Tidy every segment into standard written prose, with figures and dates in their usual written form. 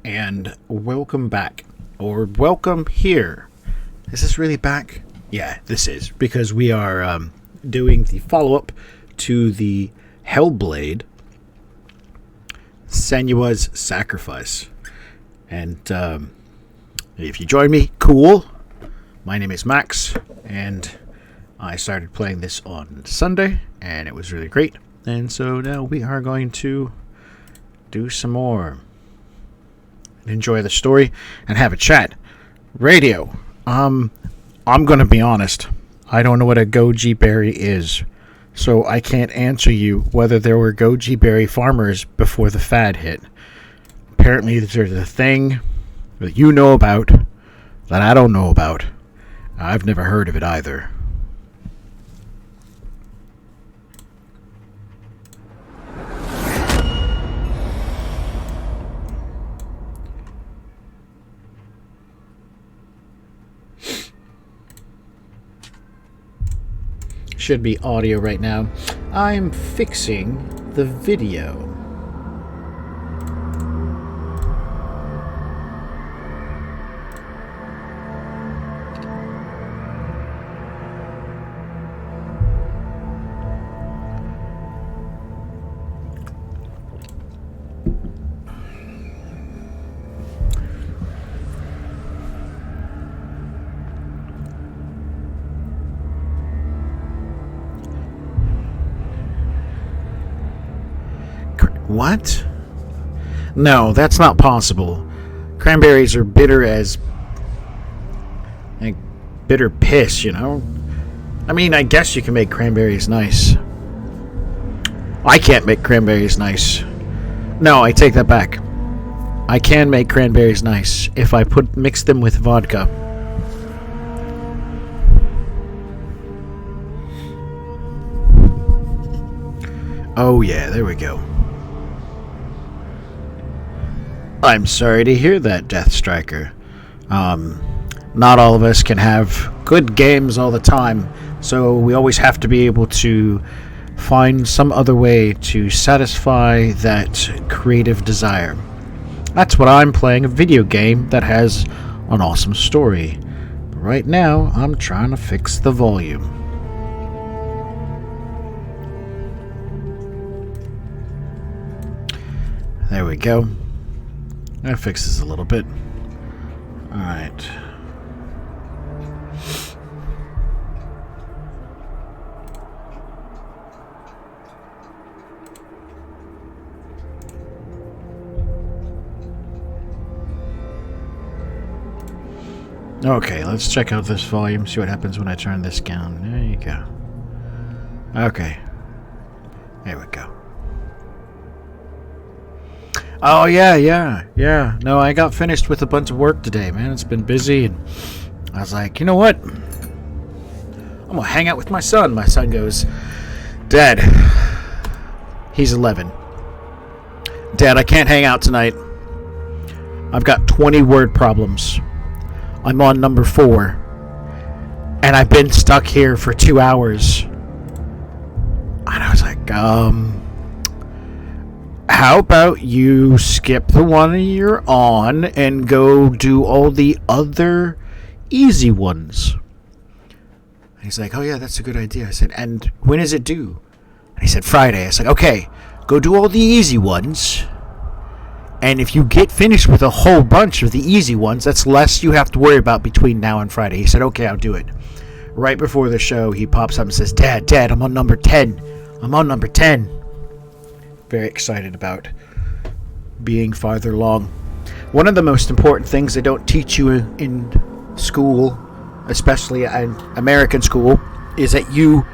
and welcome back. Or welcome here. Is this really back? Yeah, this is. Because we are doing the follow-up to the Hellblade, Senua's Sacrifice. And if you join me, cool. My name is Max, and I started playing this on Sunday, and it was really great. And so now we are going to do some more. Enjoy the story and have a chat. Radio. I'm going to be honest. I don't know what a goji berry is. So I can't answer you whether there were goji berry farmers before the fad hit. Apparently there's a thing that you know about that I don't know about. I've never heard of it either. Should be audio right now. I'm fixing the video. What? No, that's not possible. Cranberries are bitter as... like, bitter piss, you know? I mean, I guess you can make cranberries nice. I can't make cranberries nice. No, I take that back. I can make cranberries nice if I mix them with vodka. Oh yeah, there we go. I'm sorry to hear that, Death Striker. Not all of us can have good games all the time, so we always have to be able to find some other way to satisfy that creative desire. That's what I'm playing, a video game that has an awesome story. But right now, I'm trying to fix the volume. There we go. That fixes a little bit. Alright. Okay, let's check out this volume, see what happens when I turn this down. There you go. Okay. There we go. Oh, yeah. No, I got finished with a bunch of work today, man. It's been busy, and I was like, you know what? I'm gonna hang out with my son. My son goes, Dad, he's 11. Dad, I can't hang out tonight. I've got 20 word problems. I'm on number 4, and I've been stuck here for 2 hours. And I was like, how about you skip the one you're on and go do all the other easy ones? And he's like, oh yeah, that's a good idea. I said, and when is it due? And he said, Friday. I said, okay, go do all the easy ones. And if you get finished with a whole bunch of the easy ones, that's less you have to worry about between now and Friday. He said, okay, I'll do it. Right before the show, he pops up and says, Dad, I'm on number 10. I'm on number 10. Very excited about being farther along. One of the most important things they don't teach you in school, especially in American school, is that you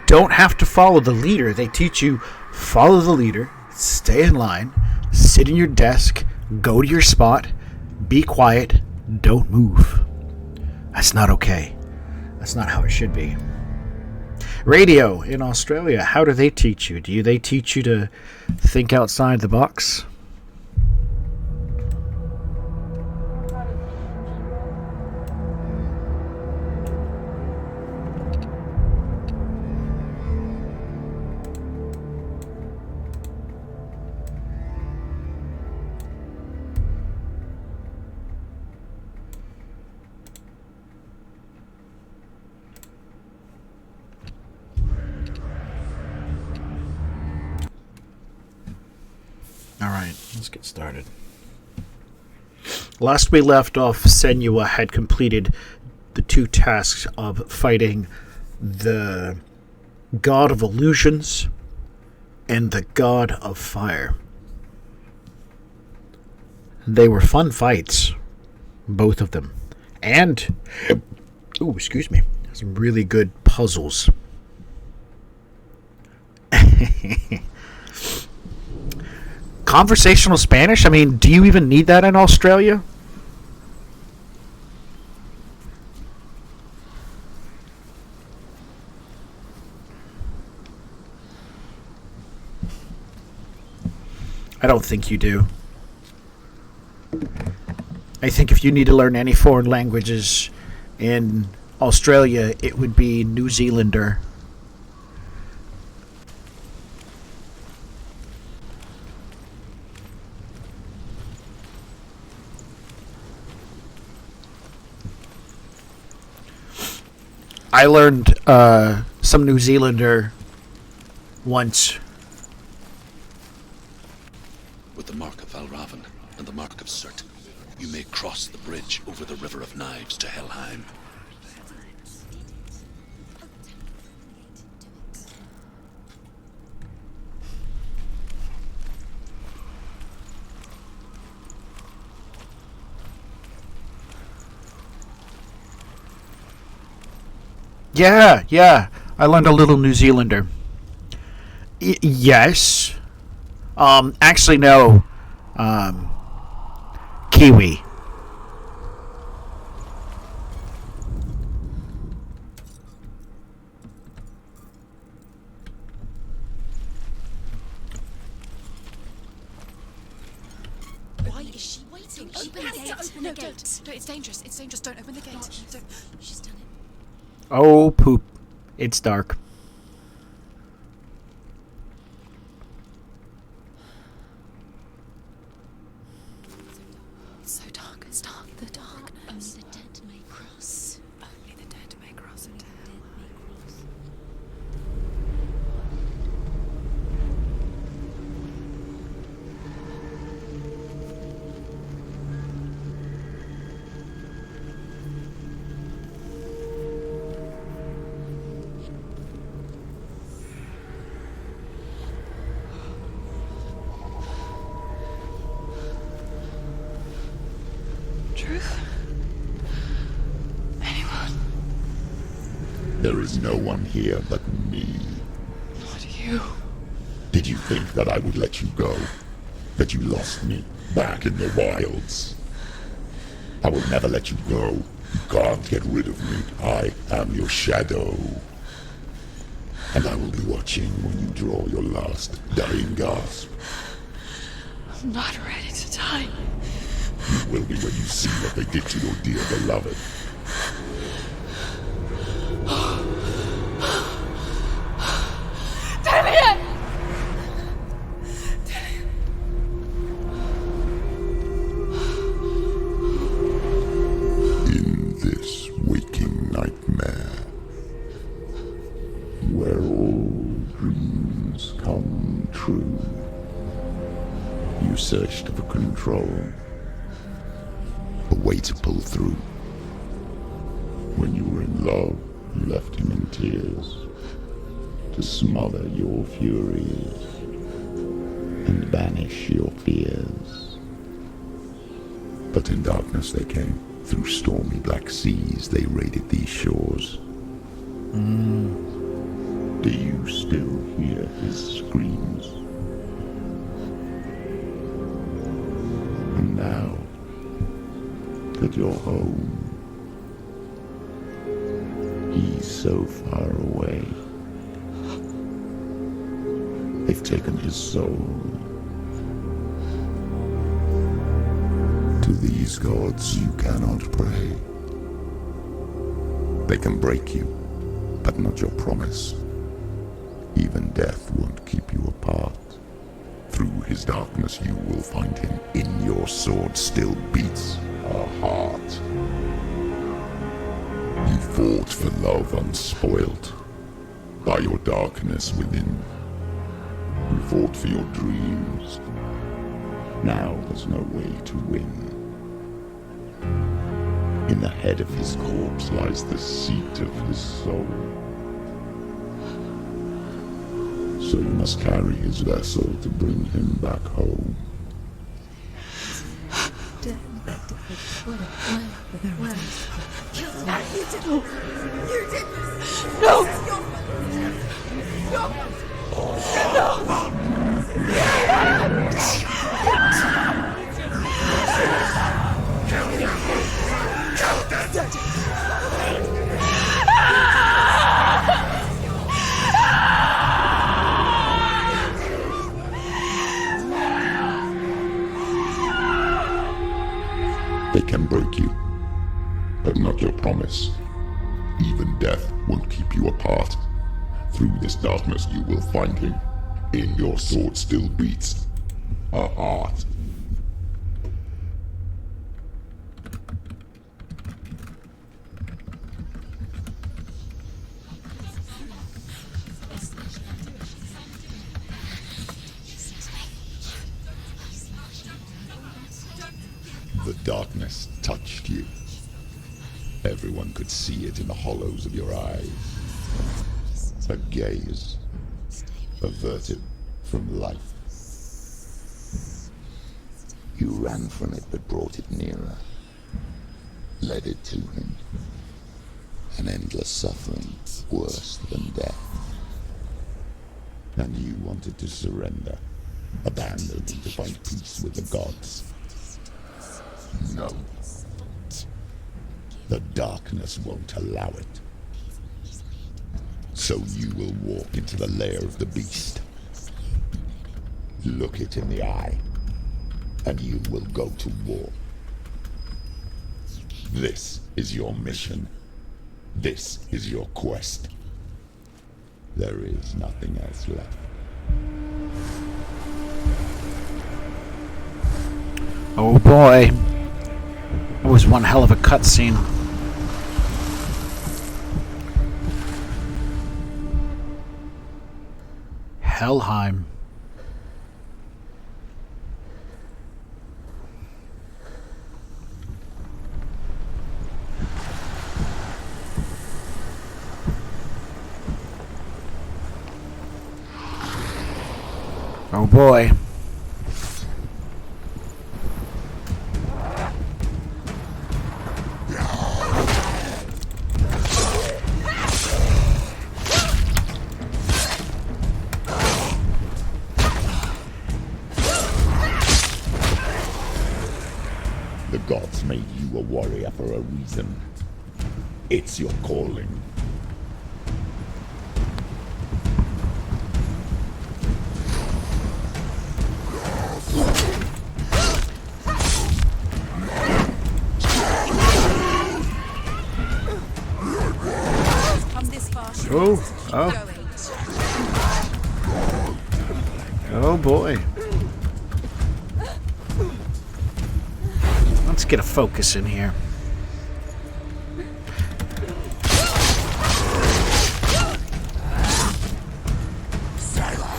don't have to follow the leader. They teach you follow the leader, stay in line, sit in your desk, go to your spot, be quiet, don't move. That's not okay. That's not how it should be. Radio in Australia, how do they teach you? Do they teach you to think outside the box? Alright, let's get started. Last we left off, Senua had completed the 2 tasks of fighting the God of Illusions and the God of Fire. They were fun fights, both of them. And, excuse me, some really good puzzles. Conversational Spanish? I mean, do you even need that in Australia? I don't think you do. I think if you need to learn any foreign languages in Australia, it would be New Zealander. I learned some New Zealander once. With the mark of Valravan and the mark of Surt, you may cross the bridge over the River of Knives to Helheim. Yeah. I learned a little New Zealander. Yes. Actually, no. Kiwi. Why is she waiting? Open the gate. Open the gate. No, it's dangerous. It's dangerous. Don't open the gate. Don't. She's done it. Oh, poop. It's dark. It's so dark. It's dark. The darkness. Only the dead may cross. Only the dead may cross into hell. Truth? Anyone? There is no one here but me. Not you. Did you think that I would let you go? That you lost me back in the wilds? I will never let you go. You can't get rid of me. I am your shadow. And I will be watching when you draw your last dying gasp. I'm not ready to die. You will be when you see what they did to your dear beloved. Damien! In this waking nightmare, where all dreams come true, you searched for control, a way to pull through. When you were in love, you left him in tears, to smother your furies and banish your fears. But in darkness they came, through stormy black seas they raided these shores. Do you still hear his screams? And now that you're home, he's so far away. They've taken his soul. To these gods you cannot pray. They can break you, but not your promise. Even death won't keep you apart. Through his darkness you will find him. In your sword still beats a heart. You fought for love unspoilt by your darkness within. You fought for your dreams, Now there's no way to win. In the head of his corpse lies the seat of his soul. So you must carry his vessel to bring him back home. They can break you, but not your promise. Even death won't keep you apart. Through this darkness you will find him. In your sword still beats a heart. The darkness touched you. Everyone could see it in the hollows of your eyes. A gaze averted from life. You ran from it but brought it nearer. Led it to him. An endless suffering worse than death. And you wanted to surrender. Abandon to find peace with the gods. No. The darkness won't allow it. So you will walk into the lair of the beast. Look it in the eye, and you will go to war. This is your mission. This is your quest. There is nothing else left. Oh boy. It was one hell of a cutscene. Helheim. Oh boy. The gods made you a warrior for a reason. It's your calling. Come this far. Oh. Oh boy. Let's get a focus in here.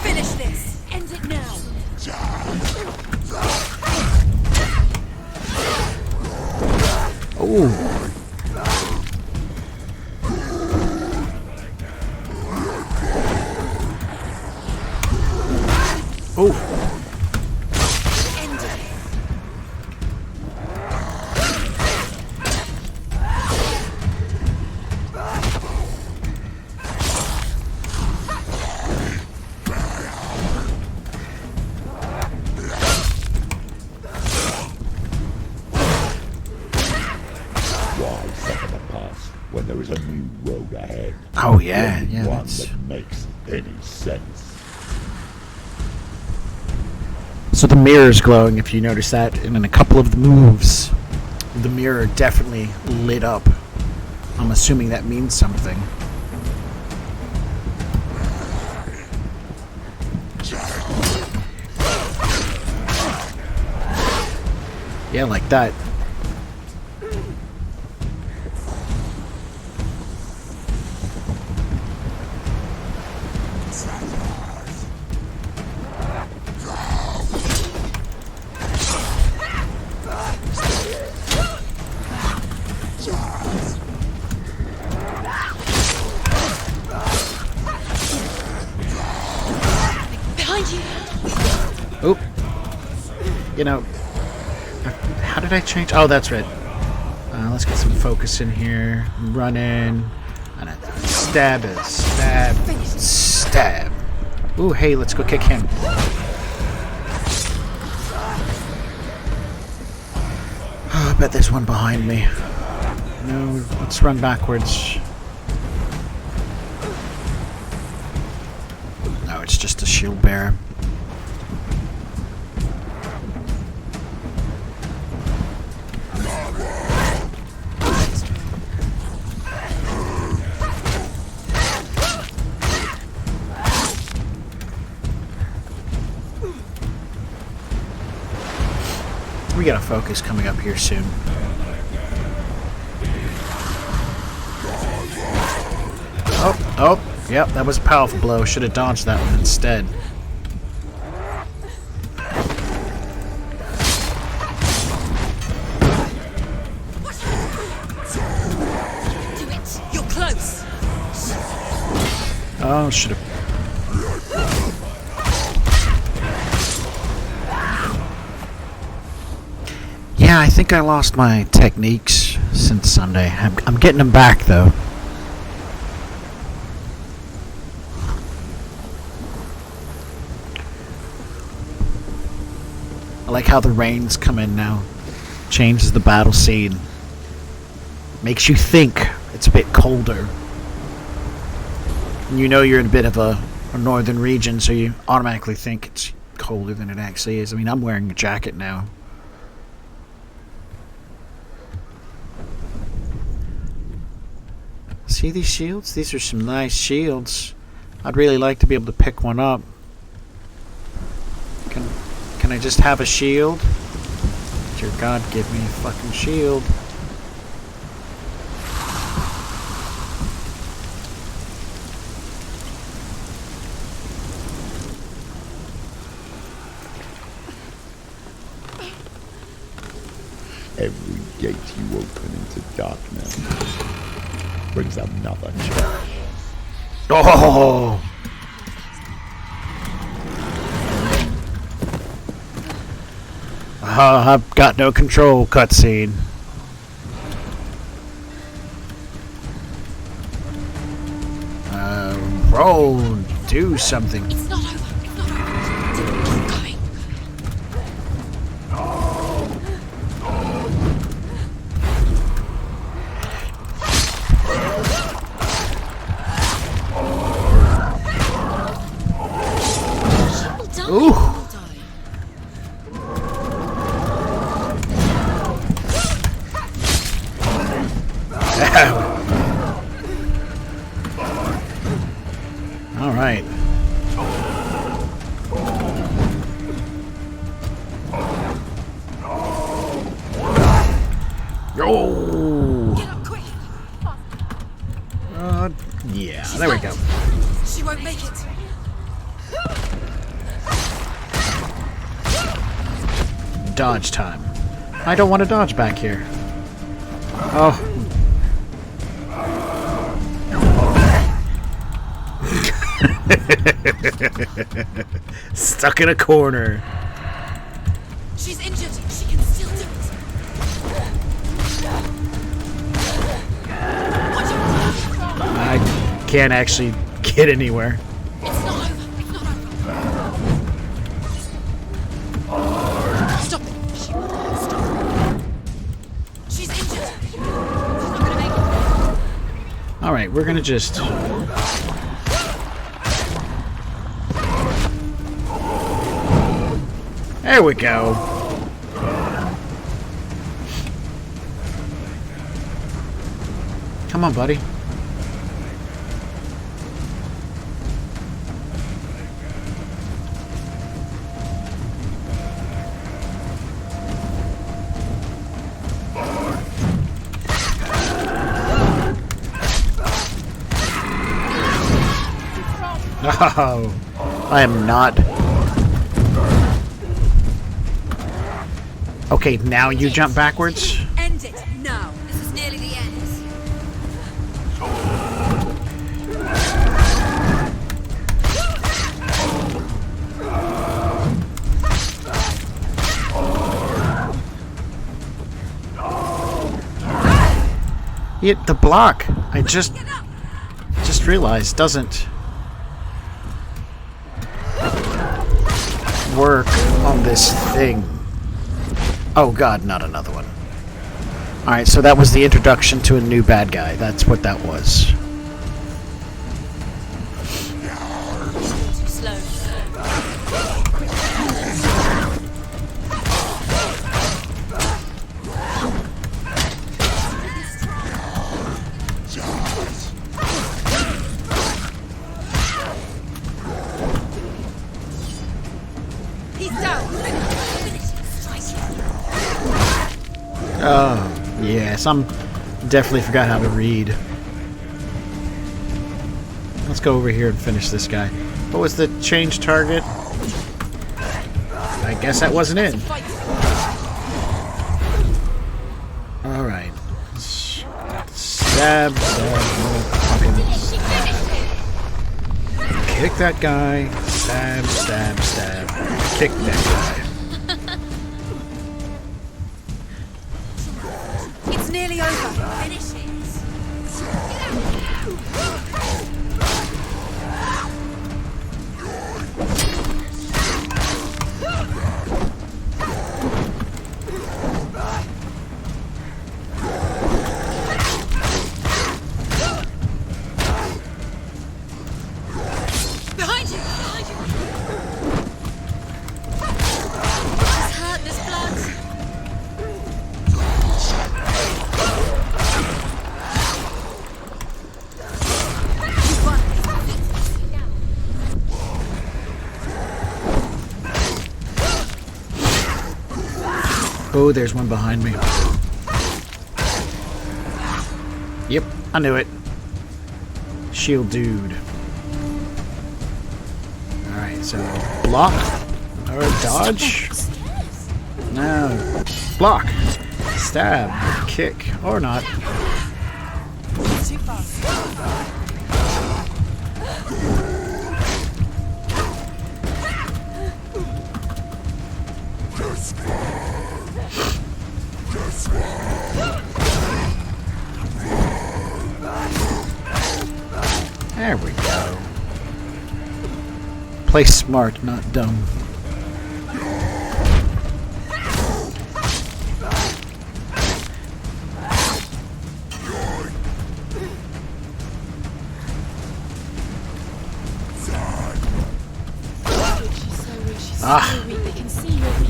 Finish this. End it now. Oh. Oh. End it. Why suffer the past when there is a new road ahead? Oh yeah, Only yeah. one That's... that makes any sense. So the mirror's glowing, if you notice that, and in a couple of the moves, the mirror definitely lit up. I'm assuming that means something. Yeah, like that. Oop. You know, how did I change? Oh, that's right. Let's get some focus in here. Run in. And stab it. Stab. Stab. Ooh, hey, let's go kick him. Oh, I bet there's one behind me. No, let's run backwards. No, it's just a shield bearer. We got a focus coming up here soon. Oh, yep, that was a powerful blow. Should have dodged that one instead. Do it. You're close. Oh, should have. Yeah, I think I lost my techniques since Sunday. I'm getting them back, though. I like how the rains come in now. Changes the battle scene. Makes you think it's a bit colder. You know you're in a bit of a northern region, so you automatically think it's colder than it actually is. I mean, I'm wearing a jacket now. See these shields? These are some nice shields. I'd really like to be able to pick one up. Can I just have a shield? Dear God, give me a fucking shield. Every gate you open into darkness brings another challenge. Oh! I've got no control, cutscene. Roll, do something. It's not over. It's not over. Keep going. Well done. Ooh. Well done. All right. Oh. Get up quick. Yeah. There we go. She won't make it. Dodge time. I don't want to dodge back here. Oh. Stuck in a corner. She's injured. She can still do it. I can't actually get anywhere. It's not over. It's not over. Stop it. Stop. She's injured. She's not gonna make it. All right, we're gonna just. There we go. Come on, buddy. Oh, I am not. Okay, now you jump backwards. End it now. This is nearly the end. The block. I just realized doesn't work on this thing. Oh god, not another one. Alright, so that was the introduction to a new bad guy. That's what that was. Too slow. He's down. Oh, yes, I'm definitely forgot how to read. Let's go over here and finish this guy. What was the change target? I guess that wasn't it. Alright. Stab, fucking stab. Kick that guy. Stab, stab, stab. Kick that guy. It's nearly over. Finish it. Behind you! Behind you! He's hurt. There's blood. Oh, there's one behind me. Yep, I knew it. Shield dude. Alright, so block or dodge? No. Block. Stab. Kick. Or not. Too fast. There we go. Play smart, not dumb. Ah. They can see you every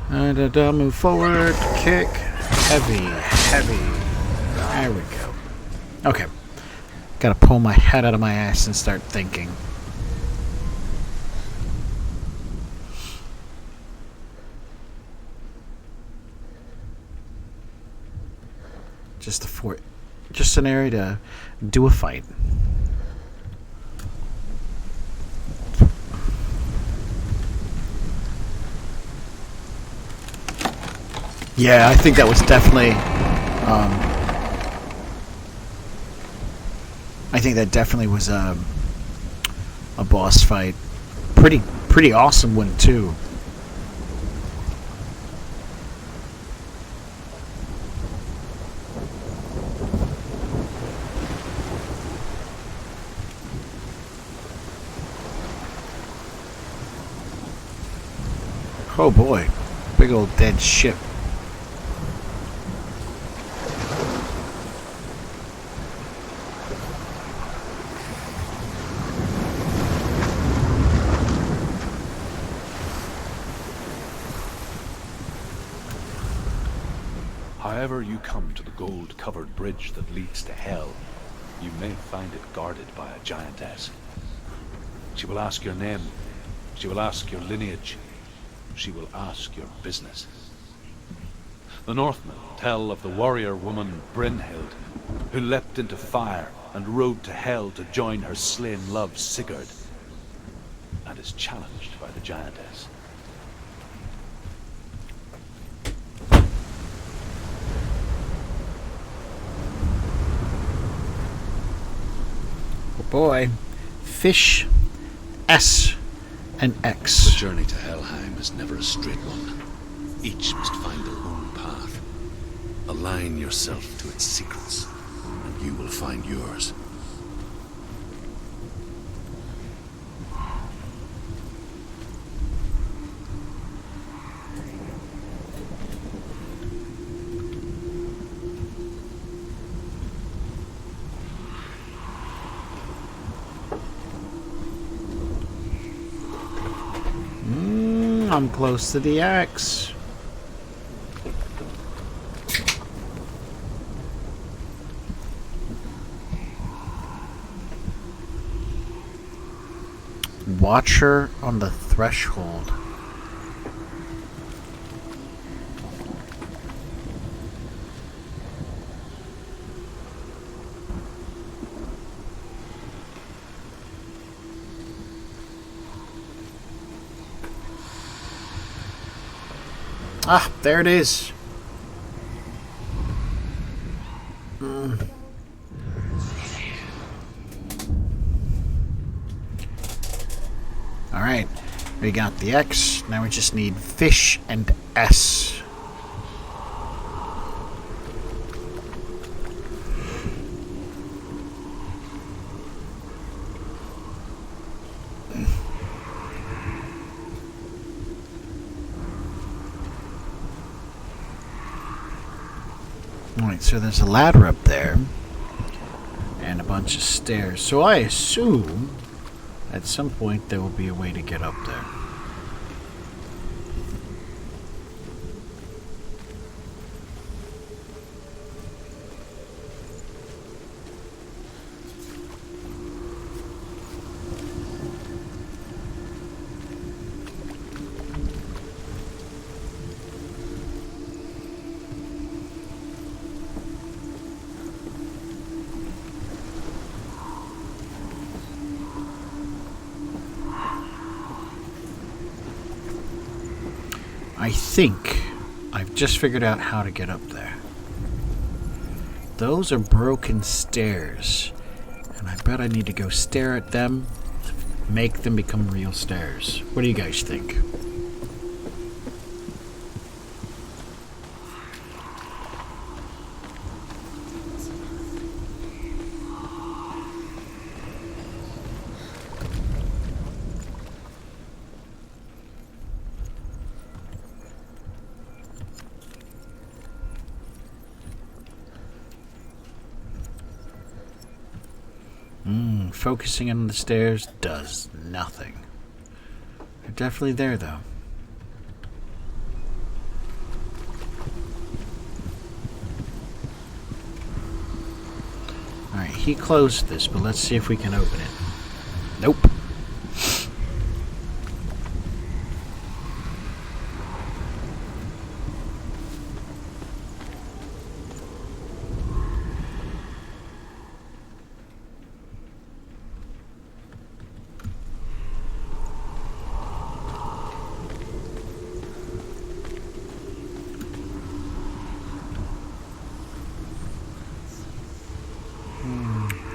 And move forward, kick, heavy. There we go. Okay. Gotta pull my head out of my ass and start thinking. Just an area to do a fight. Yeah, I think that was definitely. I think that definitely was a boss fight. Pretty awesome one too. Oh boy, big old dead ship. However you come to the gold-covered bridge that leads to Hell, you may find it guarded by a giantess. She will ask your name. She will ask your lineage. She will ask your business. The Northmen tell of the warrior woman Brynhild, who leapt into fire and rode to Hell to join her slain love Sigurd, and is challenged by the giantess. Oh boy. Fish, S, and X. The journey to Helheim is never a straight one. Each must find their own path. Align yourself to its secrets, and you will find yours. I'm close to the axe. Watcher on the threshold. Ah, there it is. Alright, we got the X. Now we just need fish and S. Alright, so there's a ladder up there and a bunch of stairs. So I assume at some point there will be a way to get up there. I think I've just figured out how to get up there. Those are broken stairs, and I bet I need to go stare at them to make them become real stairs. What do you guys think? Focusing on the stairs does nothing. They're definitely there, though. Alright, he closed this, but let's see if we can open it. Nope.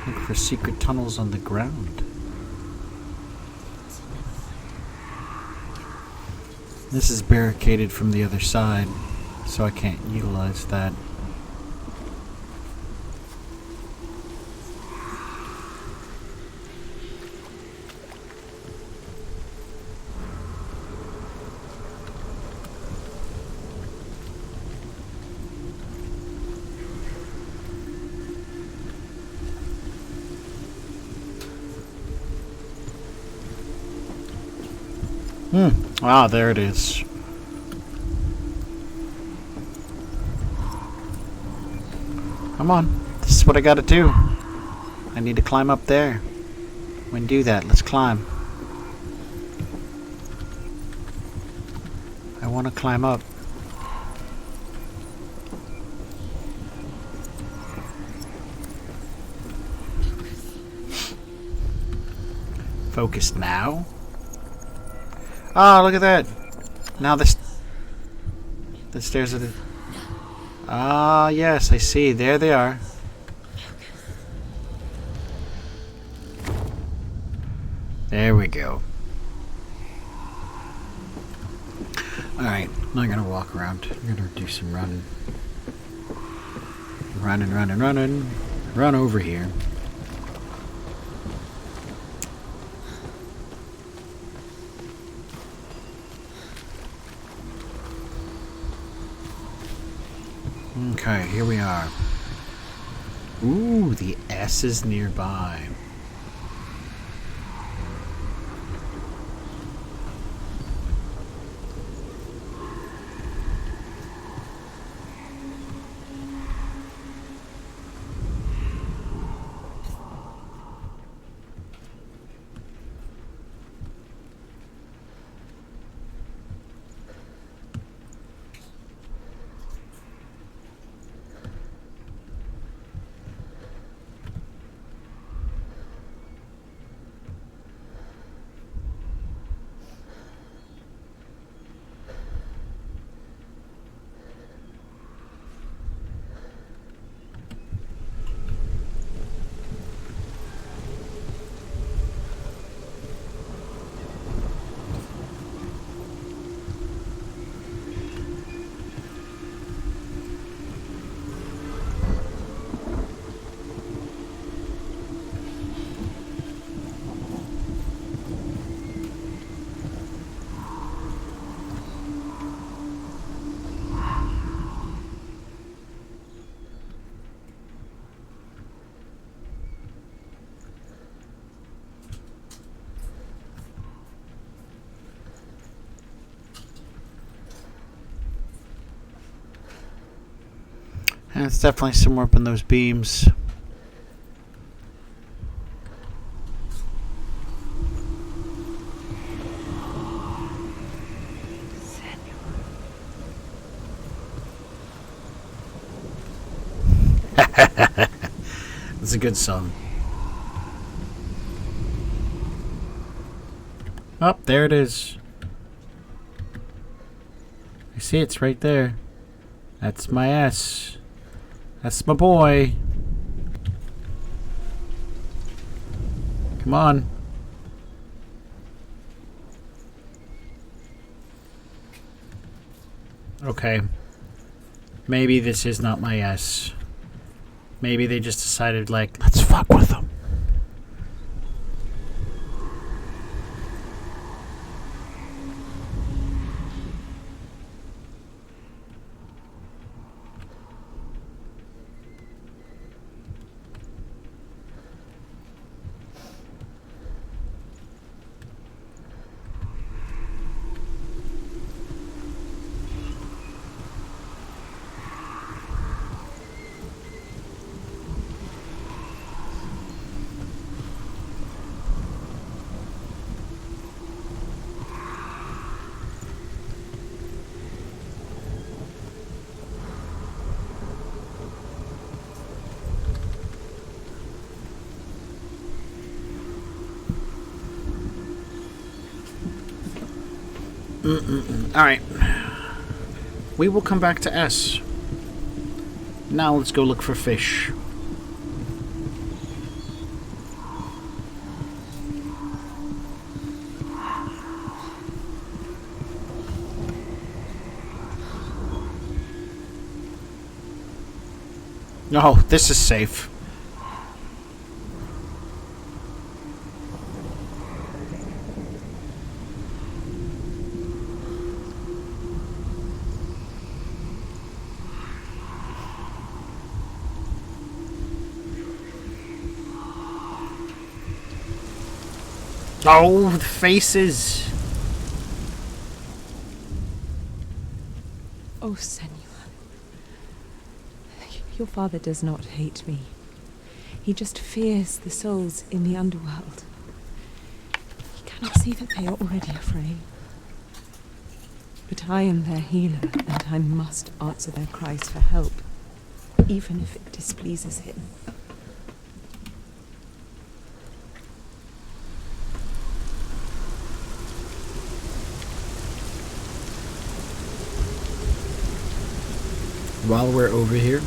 Look for secret tunnels on the ground. This is barricaded from the other side, so I can't utilize that. Ah, there it is. Come on. This is what I gotta do. I need to climb up there. We can do that. Let's climb. I want to climb up. Focus now. Ah, look at that. Now the stairs are the... Ah, yes, I see. There they are. There we go. Alright, I'm gonna walk around. I'm gonna do some running. Running, running, running. Run over here. Okay, here we are. Ooh, the S is nearby. And it's definitely somewhere up in those beams. It's a good song. Oh, there it is. I see it's right there. That's my S. That's my boy. Come on. Okay. Maybe this is not my S. Maybe they just decided, like, let's fuck with them. Alright. We will come back to S. Now let's go look for fish. Oh, this is safe. Oh, the faces. Oh, Senua. Your father does not hate me. He just fears the souls in the underworld. He cannot see that they are already afraid. But I am their healer, and I must answer their cries for help, even if it displeases him. While we're over here,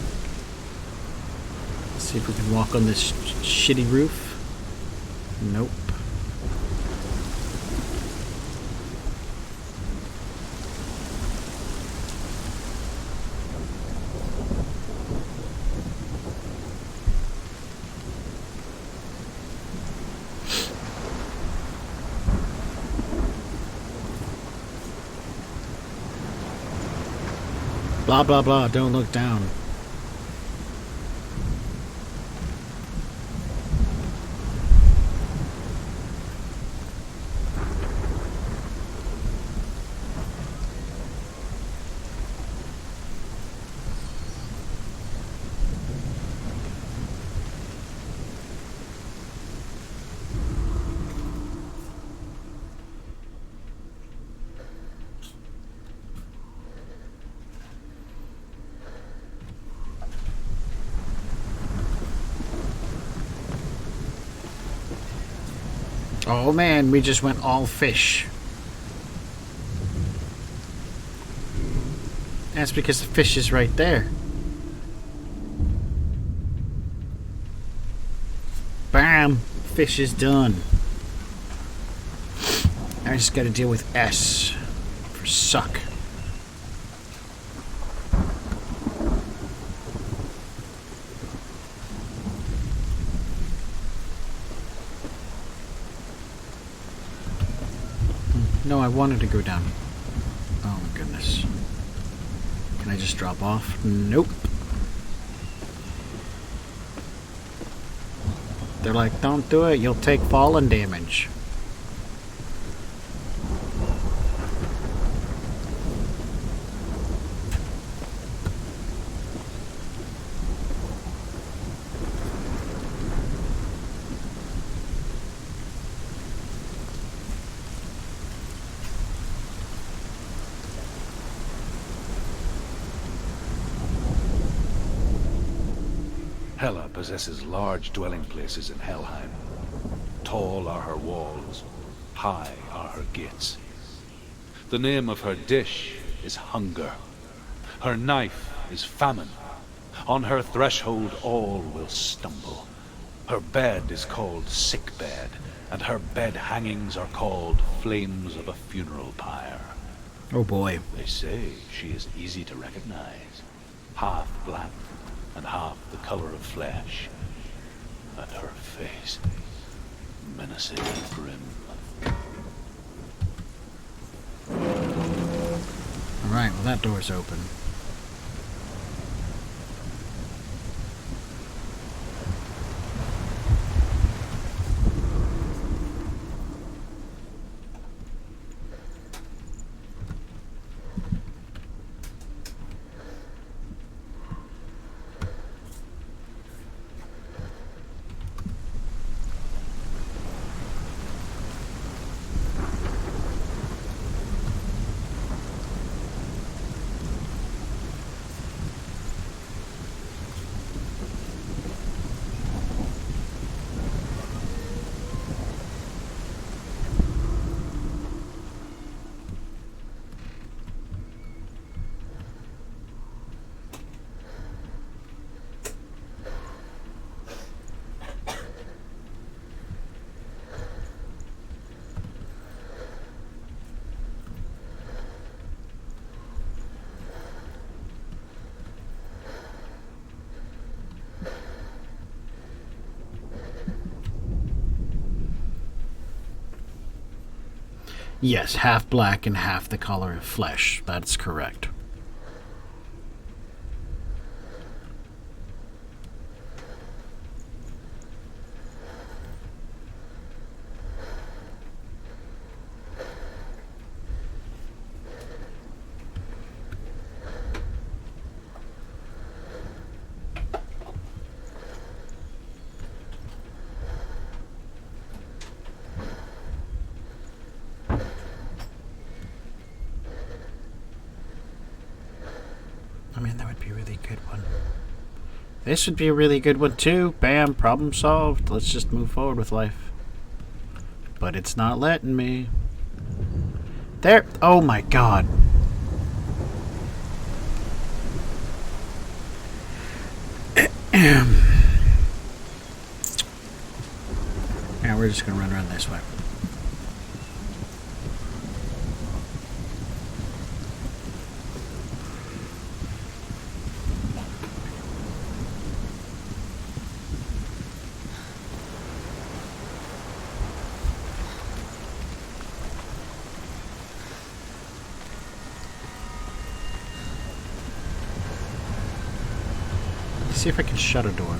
let's see if we can walk on this shitty roof. Nope. Blah, blah, blah. Don't look down. Oh man, we just went all fish. That's because the fish is right there. Bam! Fish is done. I just gotta deal with S for suck. No, I wanted to go down. Oh my goodness. Can I just drop off? Nope. They're like, don't do it, you'll take fallen damage. Hela possesses large dwelling places in Helheim. Tall are her walls, high are her gates. The name of her dish is hunger. Her knife is famine. On her threshold all will stumble. Her bed is called sick bed, and her bed hangings are called flames of a funeral pyre. Oh boy. They say she is easy to recognize, half black and half the color of flesh, and her face menacing and grim. Alright, well that door's open. Yes, half black and half the color of flesh. That's correct. I mean, that would be a really good one. This would be a really good one too. Bam, problem solved. Let's just move forward with life. But it's not letting me. There. Oh my god. Yeah, we're just gonna run around this way. See if I can shut a door.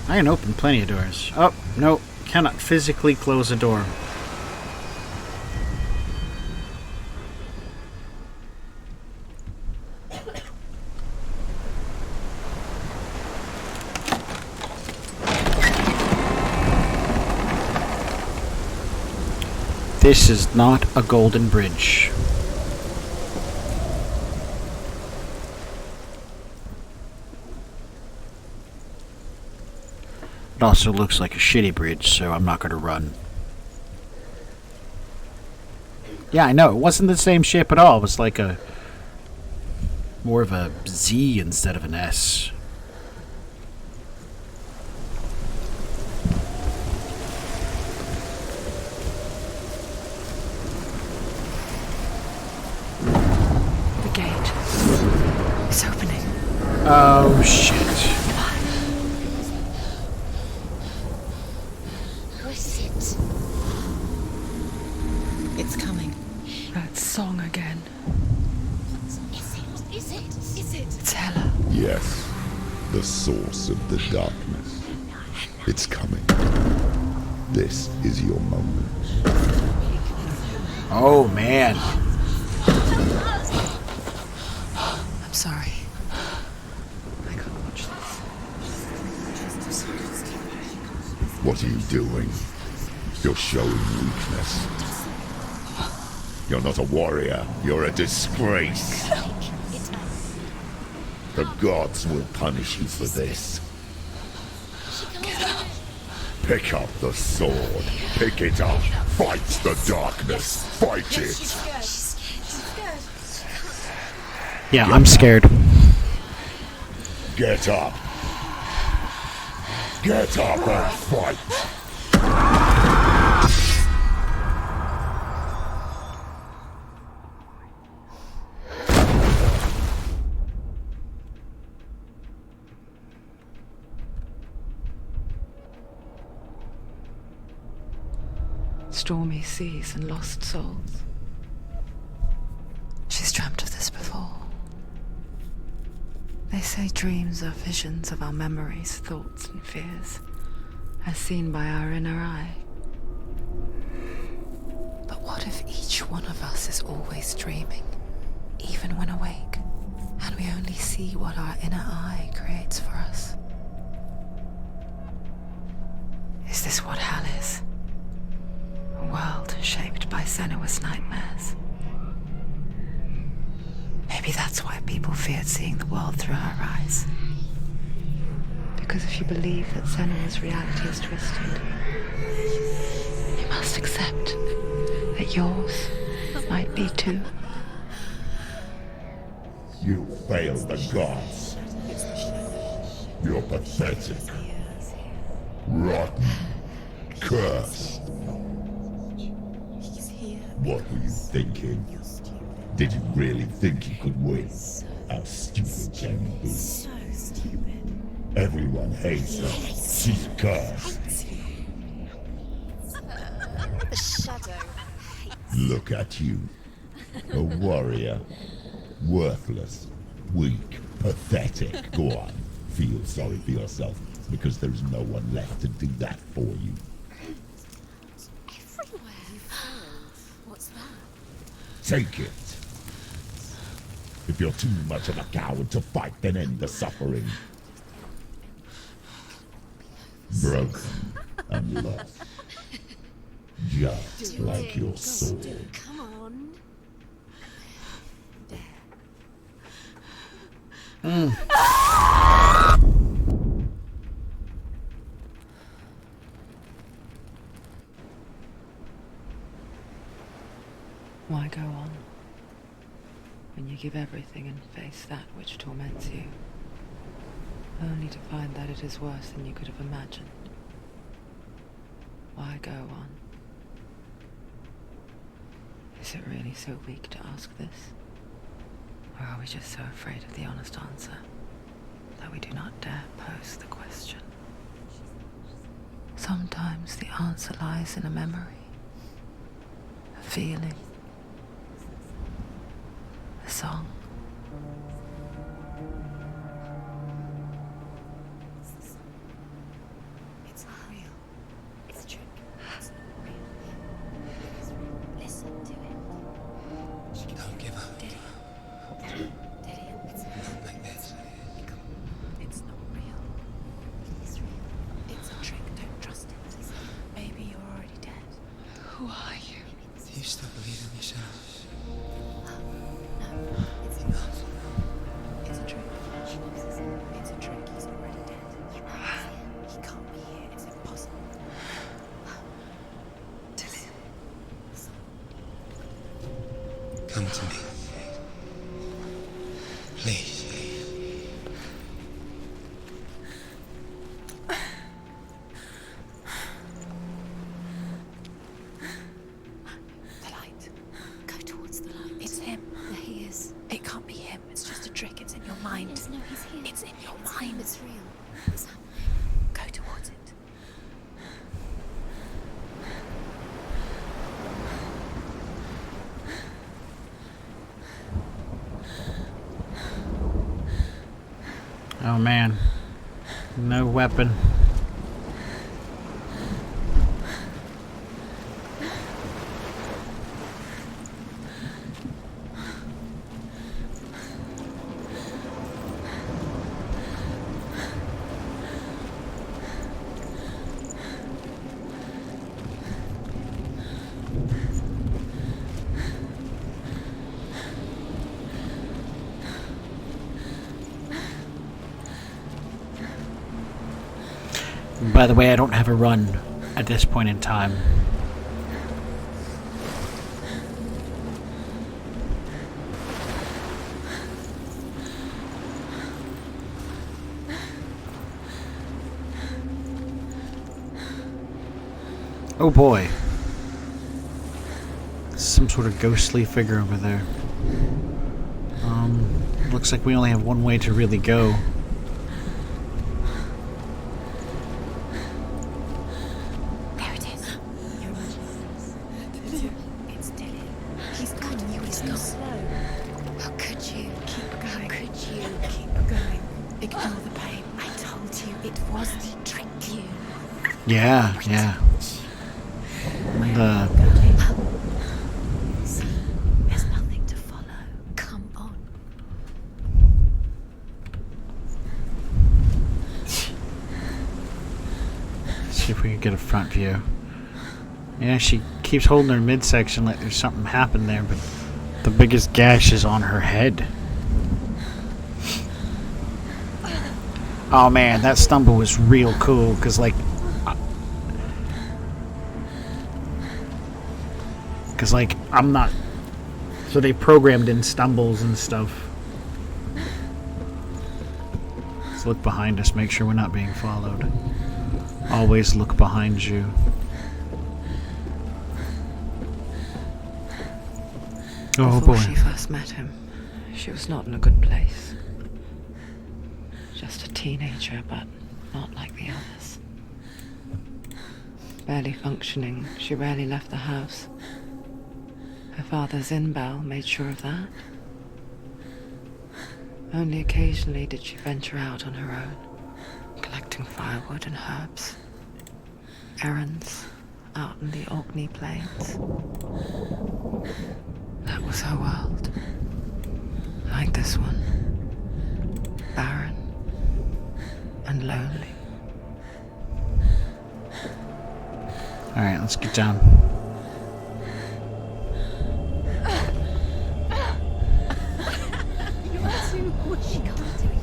I can open plenty of doors. Oh, no. Cannot physically close a door. This is not a golden bridge. It also looks like a shitty bridge, so I'm not going to run. Yeah, I know. It wasn't the same shape at all. It was like a... more of a Z instead of an S. The gate. It's opening. Oh, shit. Who is it? It's coming. That song again. Is it? It's Hela. Yes, the source of the darkness. It's coming. This is your moment. Oh, man. I'm sorry. I can't watch this. What are you doing? You're showing weakness. You're not a warrior. You're a disgrace. The gods will punish you for this. Pick up the sword. Pick it up. Fight the darkness. Fight it. Yeah, I'm scared. Get up. Get up and fight. Stormy seas and lost souls. She's dreamt of this before. They say dreams are visions of our memories, thoughts, and fears, as seen by our inner eye. But what if each one of us is always dreaming, even when awake, and we only see what our inner eye creates for us? Is this what hell is? A world shaped by Senua's nightmares. Maybe that's why people feared seeing the world through her eyes. Because if you believe that Senua's reality is twisted, you must accept that yours might be too. You failed the gods. You're pathetic. Rotten. Cursed. What were you thinking? Did you really think you could win? How stupid can you be? So stupid. Everyone hates her. She's cursed. The shadow. Look at you. A warrior. Worthless. Weak. Pathetic. Go on. Feel sorry for yourself, because there is no one left to do that for you. Everywhere. What's that? Take it. If you're too much of a coward to fight, then end the suffering. Broken and lost. Just like your sword. Come on. Why go on when you give everything and face that which torments you, only to find that it is worse than you could have imagined? Why go on? Is it really so weak to ask this? Or are we just so afraid of the honest answer that we do not dare pose the question? Sometimes the answer lies in a memory, a feeling, a song. Listen to me. Please. The light. Go towards the light. It's him. There he is. It can't be him. It's just a trick. It's in your mind. Yes, no, he's here. It's in your mind. It's real. It's happening. Go towards it. Oh man. No weapon. By the way, I don't have a run at this point in time. Oh boy. Some sort of ghostly figure over there. Looks like we only have one way to really go. There it is. You're It's still in. He's got you. He's not slow. How could you? Keep going. How could you? Keep going. Ignore the pain. I told you it was. He tricked you. Yeah. See, there's nothing to follow. Come on. See if we can get a front view. Yeah, she keeps holding her midsection like there's something happened there, but the biggest gash is on her head. Oh man, that stumble was real cool, because I'm not... So they programmed in stumbles and stuff. Let's look behind us, make sure we're not being followed. Always look behind you. Oh Before boy. she first met him, she was not in a good place. Just a teenager, but not like the others. Barely functioning, she rarely left the house. Her father's in-bell made sure of that. Only occasionally did she venture out on her own, collecting firewood and herbs. Errands out in the Orkney Plains. That was her world. Like this one. Barren and lonely. Alright, let's get down.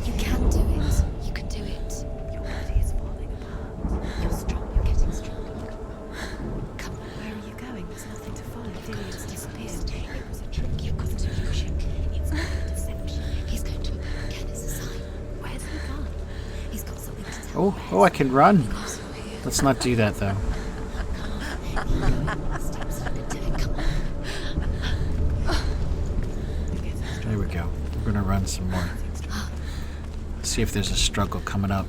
You can't do it. You can do it. You can do it. Your body is falling apart. You're strong. You're getting stronger. Come on, where are you going? There's nothing to follow. Dillian's disappeared. It was a trick. You've got to use it. It's not a deception. He's going to appear again as a sign. Where's he gone? He's got something to tell. Oh, I can run. Because you're here. Let's not do that though. Steps you can do it. Come on. There we go. We're gonna run some more. Let's see if there's a struggle coming up.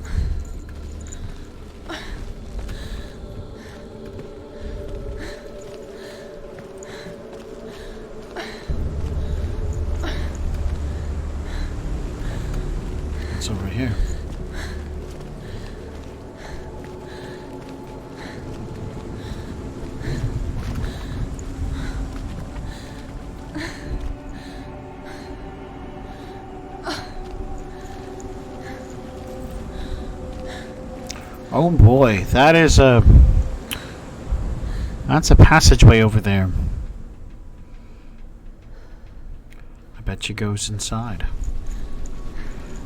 It's over here. Oh boy, that's a passageway over there. I bet she goes inside.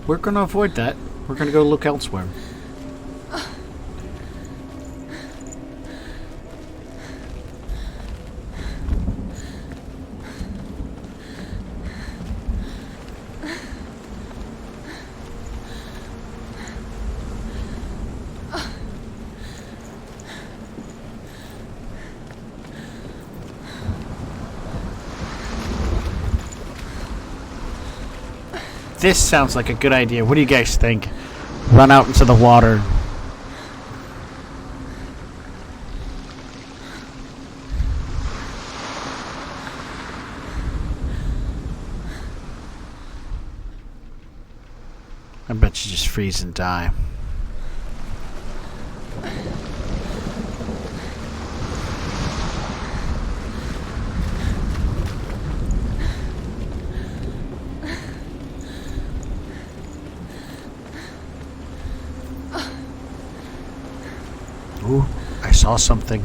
We're gonna avoid that. We're gonna go look elsewhere. This sounds like a good idea. What do you guys think? Run out into the water. I bet you just freeze and die. Ooh, I saw something.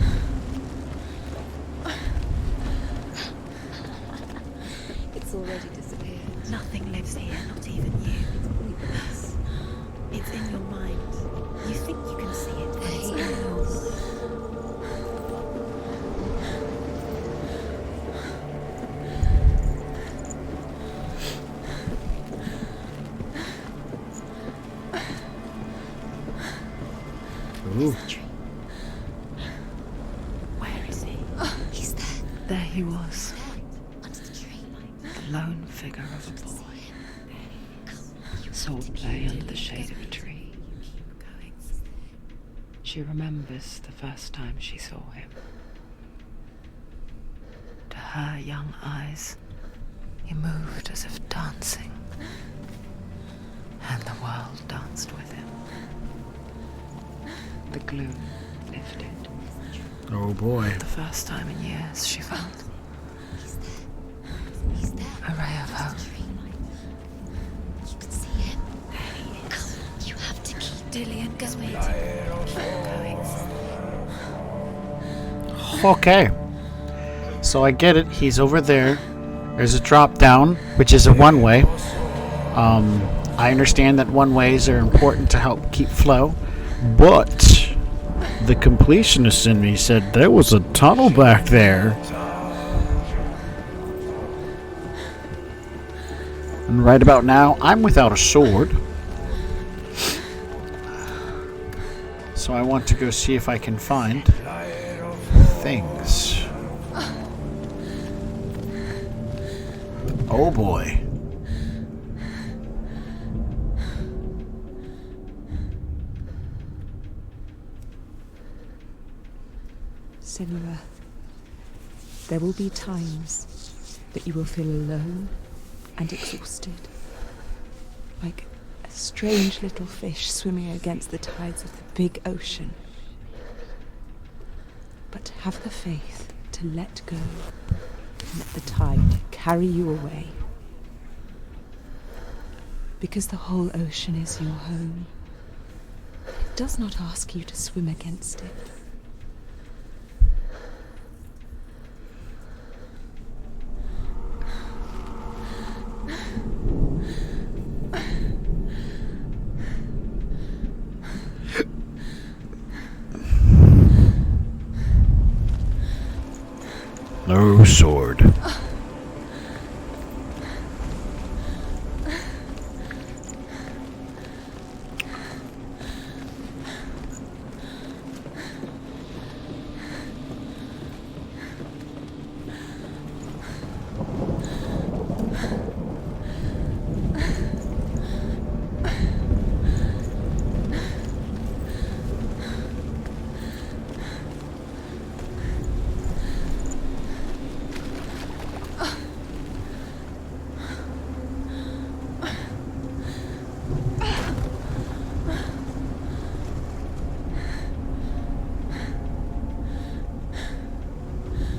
It's already disappeared. Nothing lives here, not even you. It's it's in your mind. You think you can see it, but it's in your mind. Ooh. Where is he? He's there. There he was, Under the tree. the lone figure of a boy. Sword play under the shade of a tree. Going. She remembers the first time she saw him. To her young eyes, he moved as if dancing, and the world danced with him. The gloom lifted. Oh boy. For the first time in years, she felt He's there. a ray of hope. You can see him. Come, you have to keep Dillian going. Okay. So I get it. He's over there. There's a drop down, which is a one-way. I understand that one-ways are important to help keep flow, but the completionist in me said there was a tunnel back there. And right about now, I'm without a sword. So I want to go see if I can find things. Oh boy. Senua, there will be times that you will feel alone and exhausted, like a strange little fish swimming against the tides of the big ocean. But have the faith to let go and let the tide carry you away. Because the whole ocean is your home. It does not ask you to swim against it. No sword.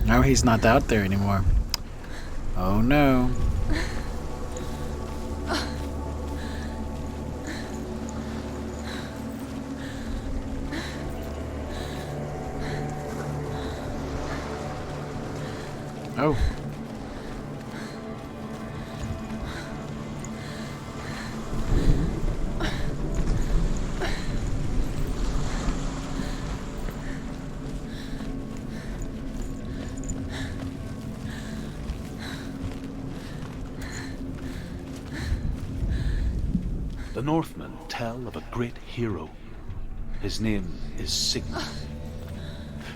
No, he's not out there anymore. Oh no. Oh. The Northmen tell of a great hero. His name is Senua.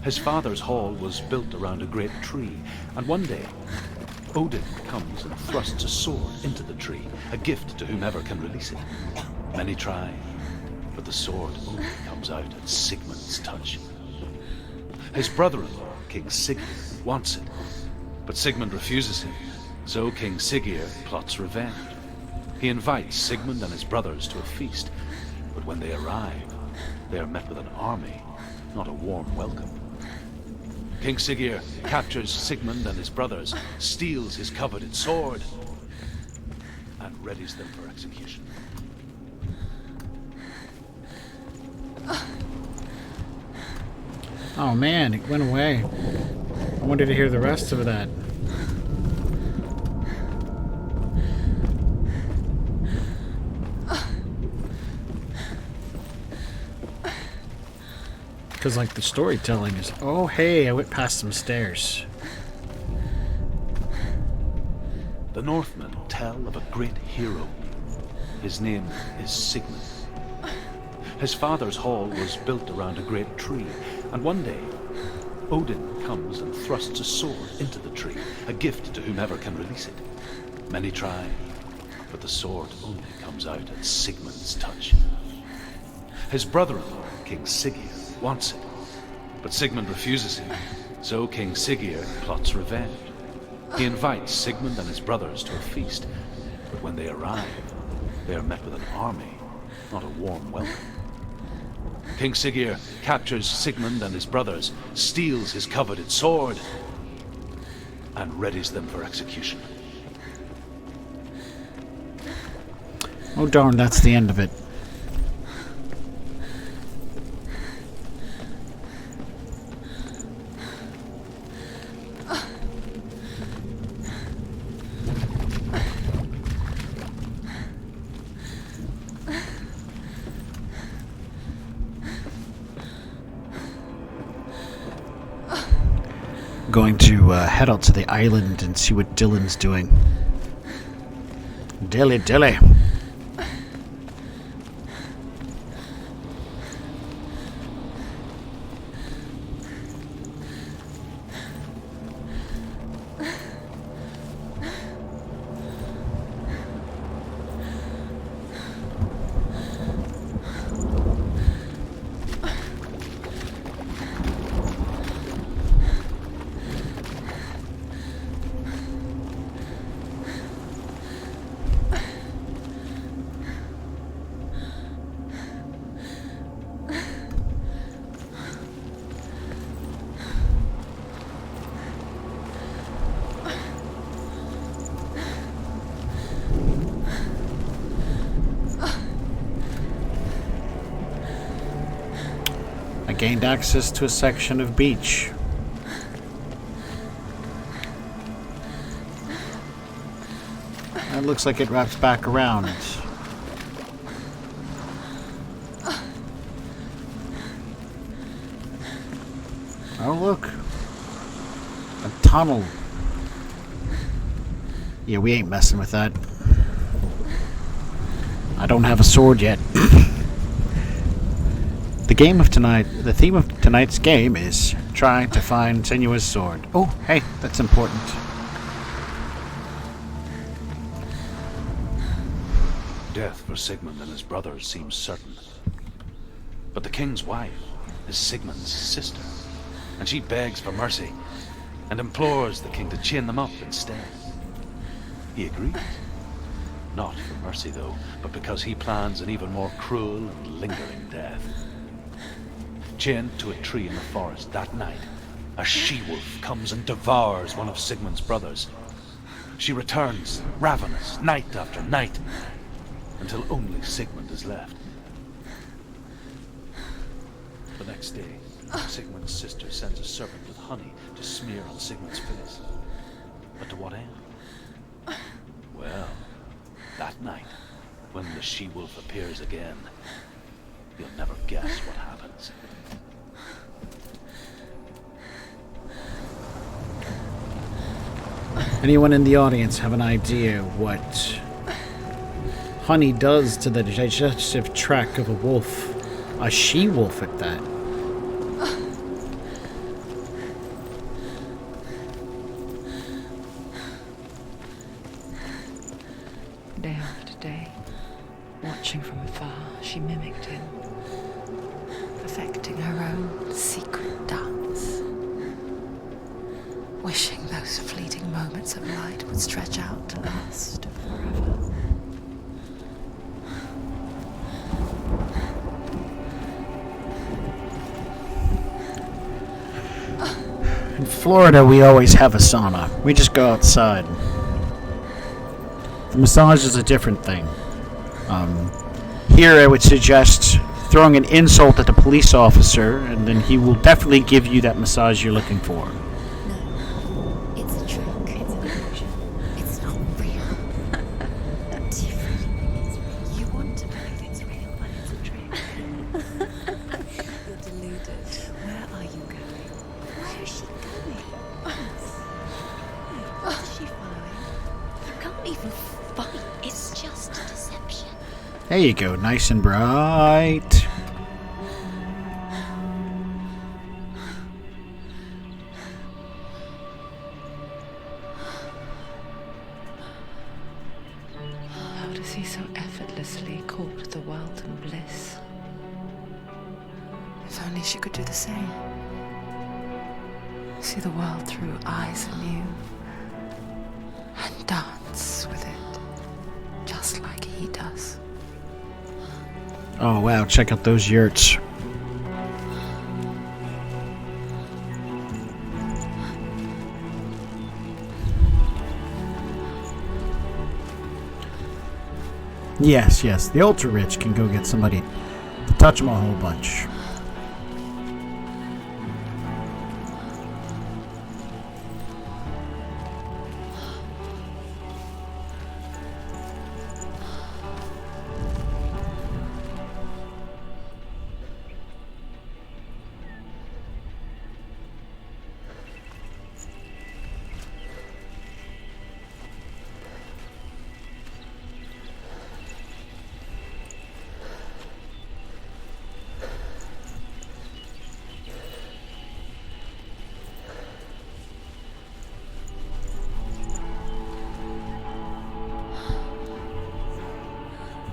His father's hall was built around a great tree, and one day Odin comes and thrusts a sword into the tree, a gift to whomever can release it. Many try, but the sword only comes out at Sigmund's touch. His brother-in-law, King Siggeir, wants it, but Sigmund refuses him, so King Siggeir plots revenge. He invites Sigmund and his brothers to a feast, but when they arrive, they are met with an army, not a warm welcome. King Siggeir captures Sigmund and his brothers, steals his coveted sword, and readies them for execution. Oh man, it went away. I wanted to hear the rest of that. Because, like, the storytelling is, oh, hey, I went past some stairs. The Northmen tell of a great hero. His name is Sigmund. His father's hall was built around a great tree, and one day, Odin comes and thrusts a sword into the tree, a gift to whomever can release it. Many try, but the sword only comes out at Sigmund's touch. His brother-in-law, King Siggeir, wants it, but Sigmund refuses him, so King Siggeir plots revenge. He invites Sigmund and his brothers to a feast, but when they arrive, they are met with an army, not a warm welcome. King Siggeir captures Sigmund and his brothers, steals his coveted sword, and readies them for execution. Oh darn, that's the end of it. Going to head out to the island and see what Dylan's doing. Dilly. Gained access to a section of beach. It looks like it wraps back around. Oh look, a tunnel. Yeah, we ain't messing with that. I don't have a sword yet. The theme of tonight's game is trying to find Senua's sword. Oh, hey, that's important. Death for Sigmund and his brothers seems certain. But the king's wife is Sigmund's sister, and she begs for mercy and implores the king to chain them up instead. He agrees. Not for mercy, though, but because he plans an even more cruel and lingering death. Chained to a tree in the forest that night, a she-wolf comes and devours one of Sigmund's brothers. She returns, ravenous, night after night, until only Sigmund is left. The next day, Sigmund's sister sends a serpent with honey to smear on Sigmund's face. But to what end? Well, that night, when the she-wolf appears again, you'll never guess what happens. Anyone in the audience have an idea what honey does to the digestive tract of a wolf? A she-wolf at that. Day after day, watching from afar, she mimicked him, perfecting her own secret dance, wishing those fleeting moments of light would stretch out to last forever. In Florida, we always have a sauna. We just go outside. The massage is a different thing. Here, I would suggest throwing an insult at the police officer, and then he will definitely give you that massage you're looking for. No. It's a trick. It's an illusion. It's not real. Different. You want to believe it's real, but it's a trick. You're deluded. Where are you going? Where is she going? What is she following? You can't even fight. It's just a deception. There you go, nice and bright. How does he so effortlessly court the world and bliss? If only she could do the same. See the world through eyes anew and dance with it, just like he does. Oh wow, check out those yurts. Yes, the ultra rich can go get somebody to touch them a whole bunch.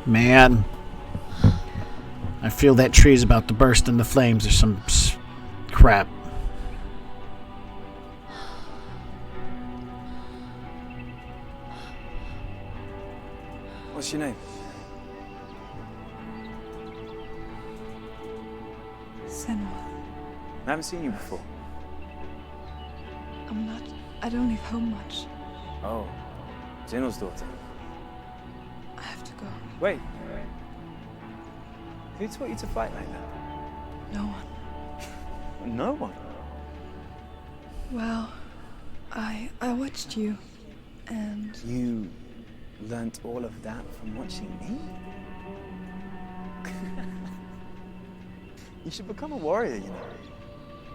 Man, I feel that tree's about to burst into flames or some crap. What's your name? Senua. I haven't seen you before. I don't leave home much. Oh, Zenua's daughter. I have to go. Wait. Who taught you to fight like that? No one. No one. Well, I watched you, and You learnt all of that from watching me? You should become a warrior, you know.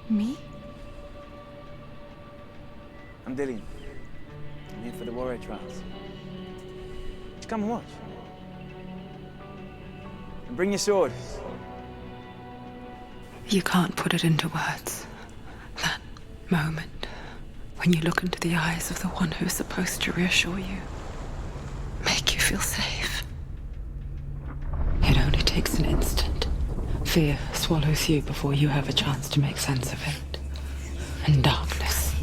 me? I'm Dillian. I'm here for the warrior trials. Just come and watch. And bring your sword. You can't put it into words. That moment when you look into the eyes of the one who's supposed to reassure you, make you feel safe. It only takes an instant. Fear swallows you before you have a chance to make sense of it. And darkness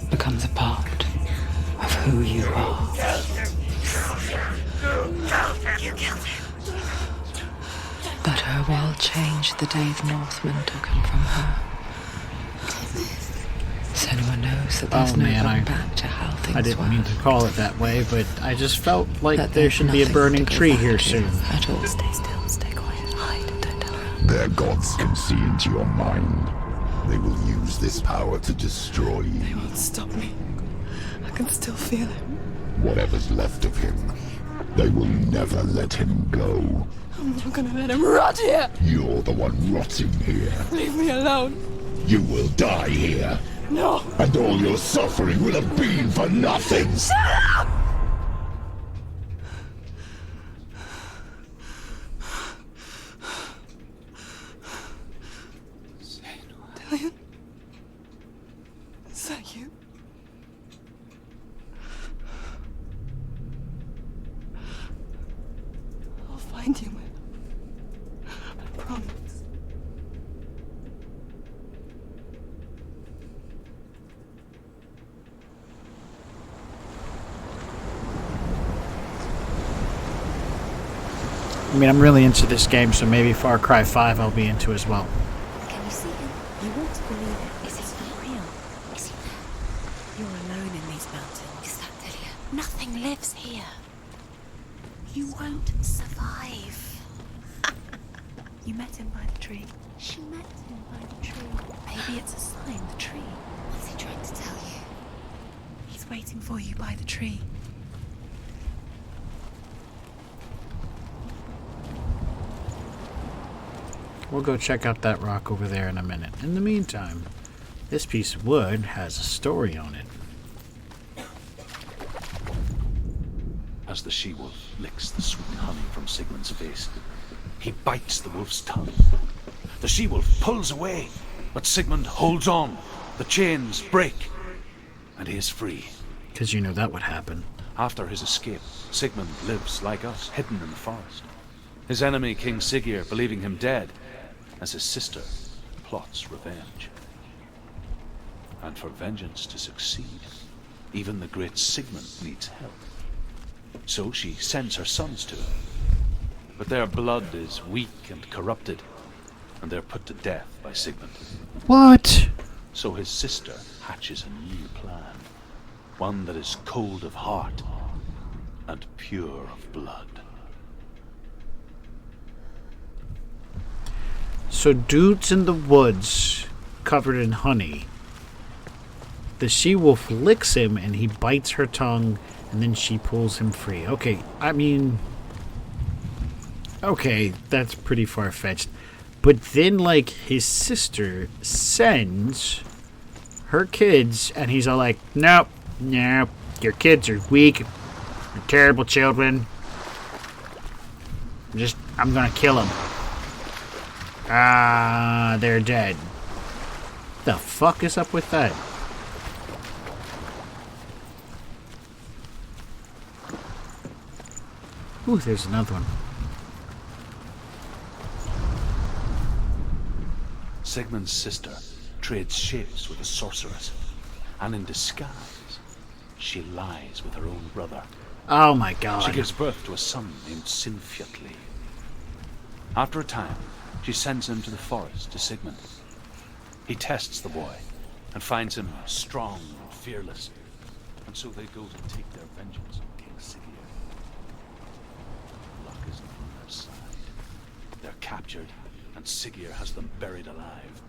becomes a part of who you are. You killed him. But her world changed the day the Northmen took him from her. Senua knows that there's Oh, no man, going back to how things I didn't were. mean to call it that way, but I just felt like That there there's should be a nothing burning to go tree back here to soon. At all. Stay still, stay quiet, hide, don't tell her. Their gods can see into your mind. They will use this power to destroy They you. won't stop me. I can still feel him. Whatever's left of him, they will never let him go. I'm not gonna let him rot here. You're the one rotting here. Leave me alone. You will die here. No. And all your suffering will have been for nothing. Dillian? Is that you? find you, Will. I promise. I mean, I'm really into this game, so maybe Far Cry 5 I'll be into as well. Can you see him? You want to believe it. Is it not real? Is he there? You're alone in these mountains. Is that Delia? Nothing lives here. You won't survive. You met him by the tree. She met him by the tree. Maybe it's a sign, the tree. What's he trying to tell you? He's waiting for you by the tree. We'll go check out that rock over there in a minute. In the meantime, this piece of wood has a story on it. As the she-wolf licks the sweet honey from Sigmund's face, he bites the wolf's tongue. The she-wolf pulls away, but Sigmund holds on. The chains break, and he is free. Because you know that would happen. After his escape, Sigmund lives like us, hidden in the forest. His enemy, King Siggeir, believing him dead, as his sister plots revenge. And for vengeance to succeed, even the great Sigmund needs help. So she sends her sons to him. But their blood is weak and corrupted, and they're put to death by Sigmund. What? So his sister hatches a new plan, one that is cold of heart and pure of blood. So dude's in the woods, covered in honey. The she-wolf licks him and he bites her tongue, and then she pulls him free. Okay, I mean... Okay, that's pretty far-fetched. But then, like, his sister sends her kids, and he's all like, nope, nope, your kids are weak, you're terrible children. I'm gonna kill them. They're dead. The fuck is up with that? Ooh, there's another one. Sigmund's sister trades shapes with a sorceress, and in disguise, she lies with her own brother. Oh my god. She gives birth to a son named Sinfjotli. After a time, she sends him to the forest to Sigmund. He tests the boy and finds him strong and fearless, and so they go to take their vengeance on King Siggeir. Luck isn't on their side. They're captured, and Siggeir has them buried alive.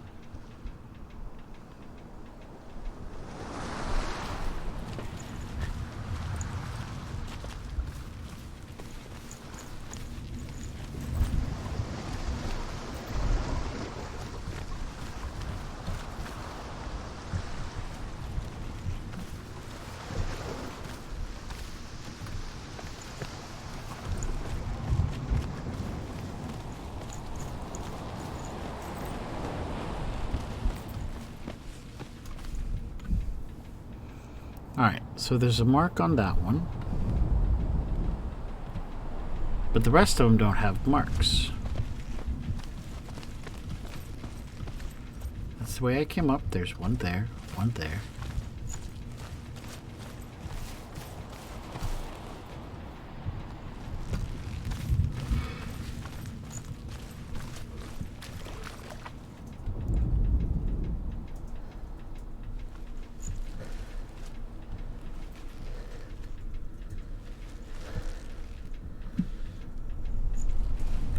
Alright, so there's a mark on that one. But the rest of them don't have marks. That's the way I came up. There's one there, one there.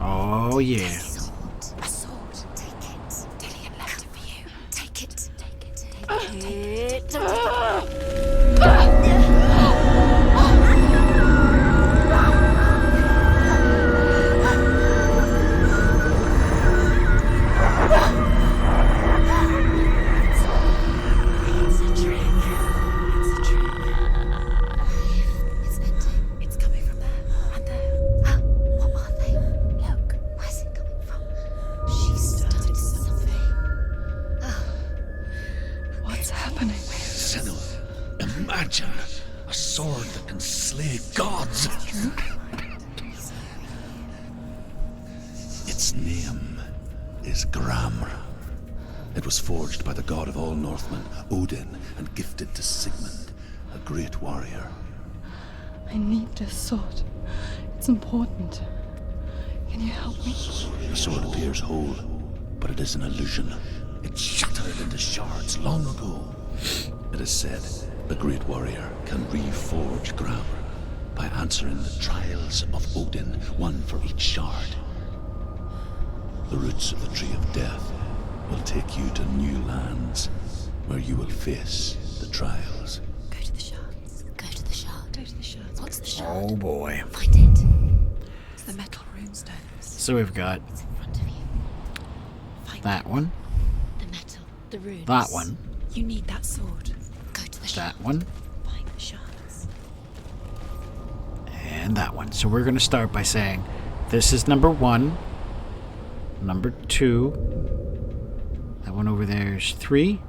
Oh yeah. A sword. Take it. Dillian left it for you. Take it. Take it. Take it. It's a trick. It's a trick. It's ending. It's coming from there and there. What are they? Look, where's it coming from? She started something. What's happening? Senua, imagine a sword that can slay gods. Its name is Gramr. It was forged by the god of all Northmen, Odin, and gifted to Sigmund, a great warrior. I need this sword. It's important. Can you help me? The sword appears whole, but it is an illusion. It shattered into shards long ago. It is said the great warrior can reforge Gramr by answering the trials of Odin, one for each shard. The roots of the Tree of Death will take you to new lands where you will face the trials. Go to the shards. Go to the shard. Go to the shards. What's the shard? Oh boy. Find it. It's the metal runestones. So we've got It's in front of you. Find that one, the metal, the runes. that one, You need that sword. Go to the shard. that one, Find the shards. and that one. So we're going to start by saying this is number 1, number 2, that one over there is 3,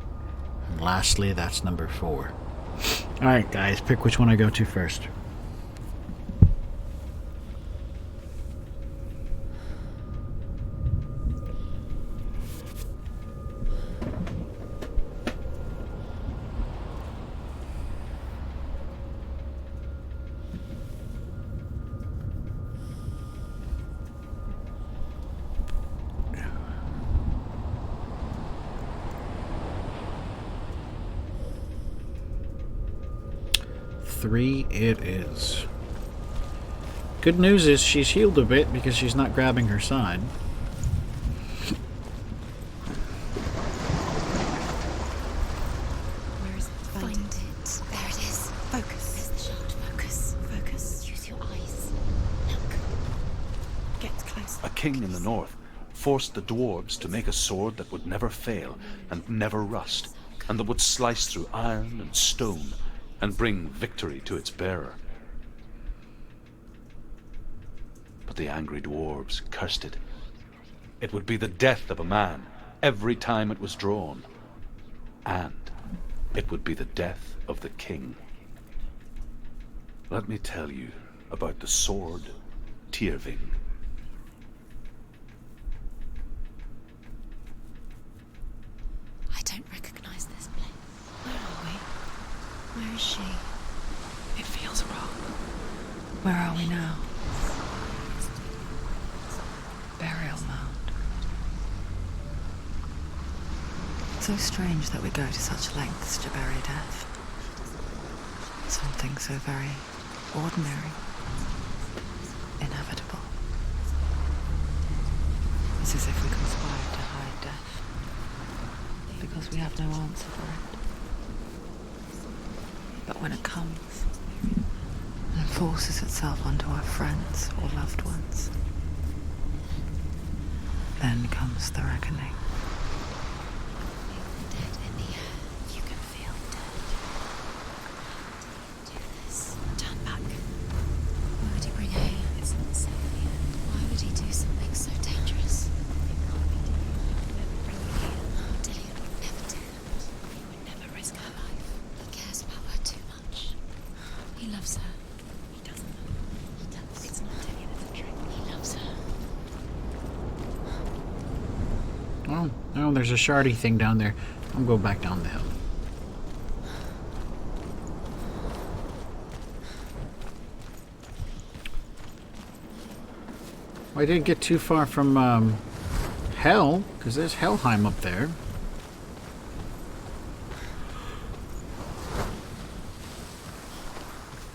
and lastly that's number 4. Alright guys, pick which one I go to first. Three it is. Good news is she's healed a bit because she's not grabbing her side. Where is it? Find it. There it is. Focus. There's the shard. Focus. Focus. Use your eyes. Look. Get close. A king in the north forced the dwarves to make a sword that would never fail and never rust, and that would slice through iron and stone and bring victory to its bearer. But the angry dwarves cursed it. It would be the death of a man every time it was drawn, and it would be the death of the king. Let me tell you about the sword Tyrving. I don't recognize this place. Where are we? Where is she? It feels wrong. Where are we now? Burial mound. So strange that we go to such lengths to bury death. Something so very ordinary, inevitable. It's as if we conspired to hide death, because we have no answer for it. But when it comes and forces itself onto our friends or loved ones, then comes the reckoning. The dead in the air. You can feel the dead. Do this. Turn back. Why would he bring her here? It's not safe here. Why would he do something so dangerous? Dillion would never do that. He would never risk her life. He cares about her too much. He loves her. He doesn't. He does. It's not Dillion, it's a trick. He loves her. Oh, there's a shardy thing down there. I'll go back down the hill. I didn't get too far from Hell, because there's Helheim up there.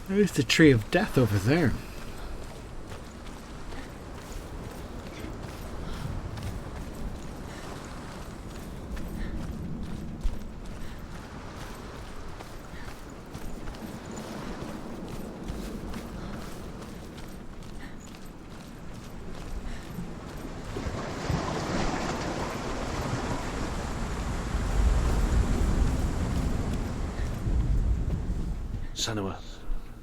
There's the Tree of Death over there. Senua,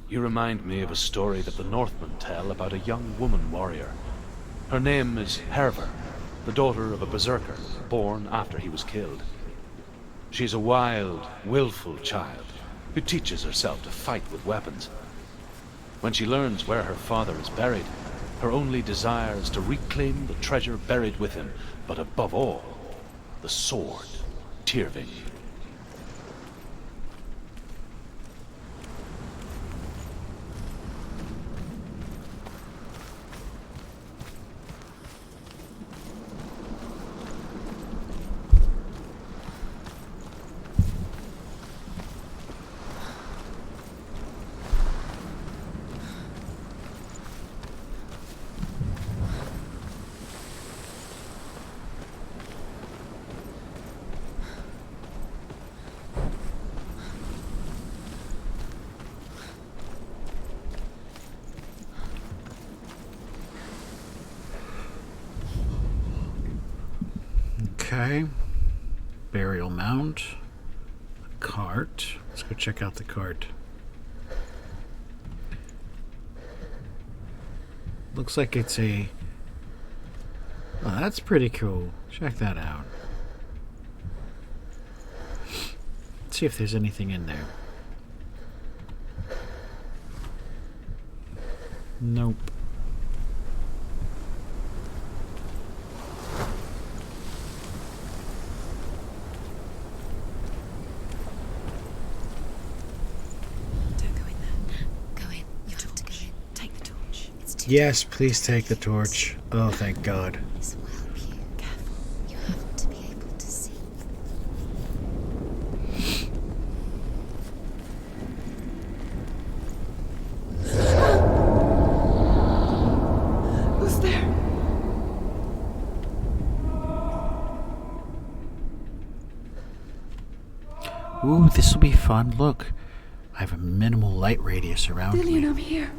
you remind me of a story that the Northmen tell about a young woman warrior. Her name is Hervor, the daughter of a berserker, born after he was killed. She's a wild, willful child who teaches herself to fight with weapons. When she learns where her father is buried, Her only desire is to reclaim the treasure buried with him, but above all, the sword, Tyrving. Okay. Burial mound. A cart. Let's go check out the cart. Looks like it's a... Oh, that's pretty cool. Check that out. Let's see if there's anything in there. Nope. Yes, please take the torch. Oh, thank God. This will help you. Careful. You have to be able to see. Who's there? Ooh, this will be fun. Look, I have a minimal light radius around Dillian, me. I'm here.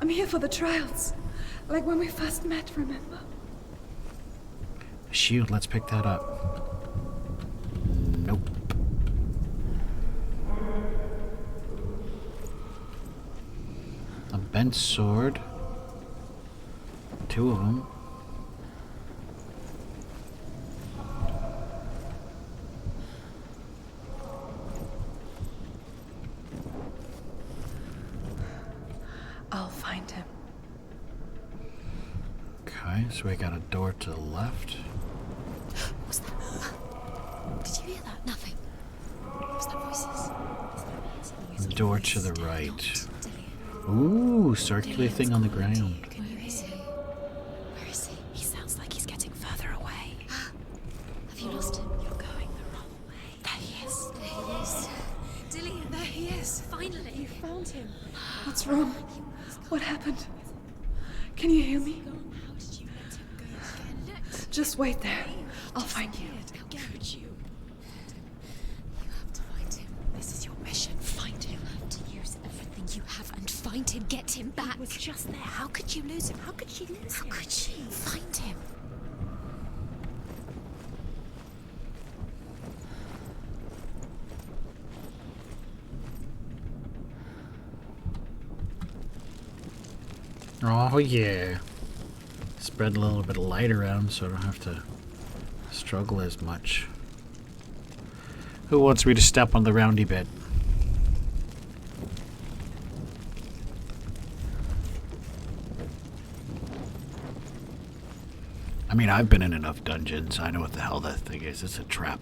I'm here for the trials. Like when we first met, remember? Shield, let's pick that up. Nope. A bent sword. 2 of them. I'll find him. Okay, so we got a door to the left. What's that? Did you hear that? Nothing. Was that voices? A door to the right. Ooh, circular thing on the ground. Can you hear him? Where is he? He sounds like he's getting further away. Have you lost him? You're going the wrong way. There he is. There he is. Dillian, there he is. Finally. You found him. What's wrong? What happened? Can you hear me? How did you let him go? Just wait there. I'll find you. How could you? You have to find him. This is your mission. Find him. You have to use everything you have and find him. Get him back. He was just there. How could you lose him? How could you lose him? How could you? Find him. Oh yeah. Spread a little bit of light around so I don't have to struggle as much. Who wants me to step on the roundy bit? I mean, I've been in enough dungeons. I know what the hell that thing is. It's a trap.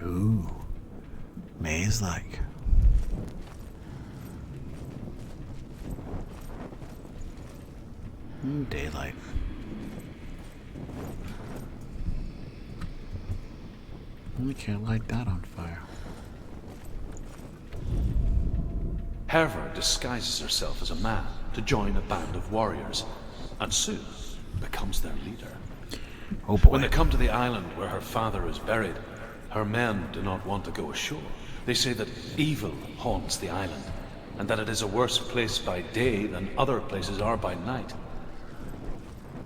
Ooh, maze-like. Daylight. We can't light that on fire. Herver disguises herself as a man to join a band of warriors, and soon becomes their leader. Oh boy. When they come to the island where her father is buried, her men do not want to go ashore. They say that evil haunts the island, and that it is a worse place by day than other places are by night.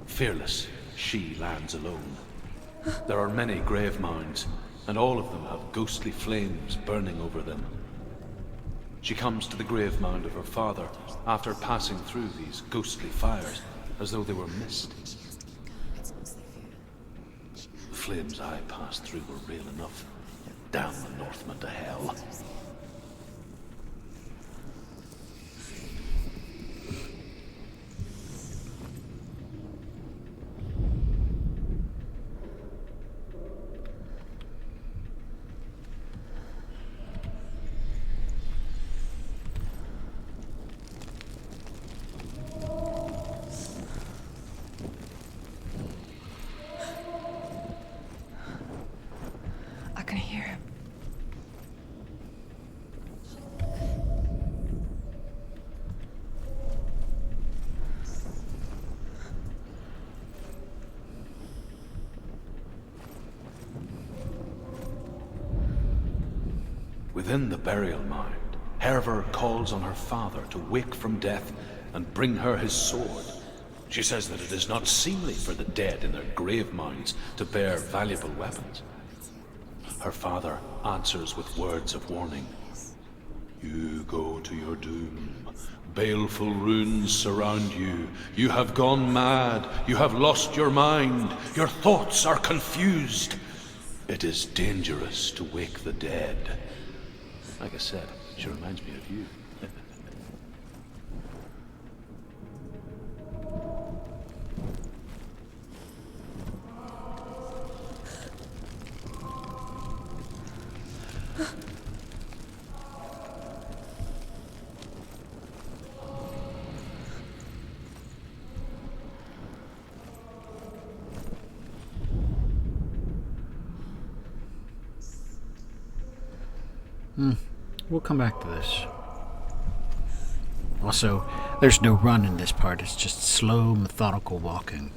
Fearless, she lands alone. There are many grave mounds, and all of them have ghostly flames burning over them. She comes to the grave mound of her father after passing through these ghostly fires, as though they were mist. The flames I passed through were real enough. Damn the Northmen to hell. I can hear him. Within the burial mound, Herver calls on her father to wake from death and bring her his sword. She says that it is not seemly for the dead in their grave mounds to bear valuable weapons. Her father answers with words of warning. You go to your doom. Baleful runes surround you. You have gone mad. You have lost your mind. Your thoughts are confused. It is dangerous to wake the dead. Like I said, she reminds me of you. We'll come back to this. Also, there's no run in this part. It's just slow, methodical walking.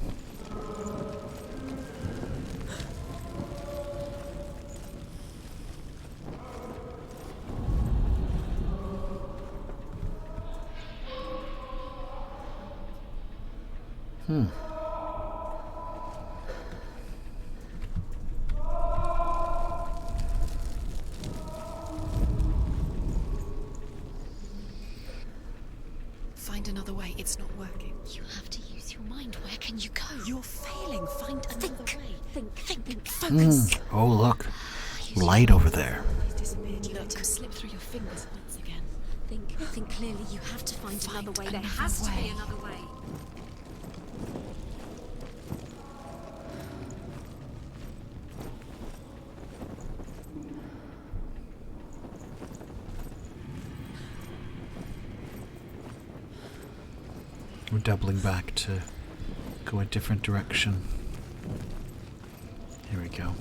Find another way. It's not working. You have to use your mind. Where can you go? You're failing. Find another way. Think. Focus. Oh, look. Light over there. He's disappeared. You let him slip through your fingers once again. Think clearly. You have to find another way. There another has to be way. another way. We're doubling back to go a different direction. Here we go.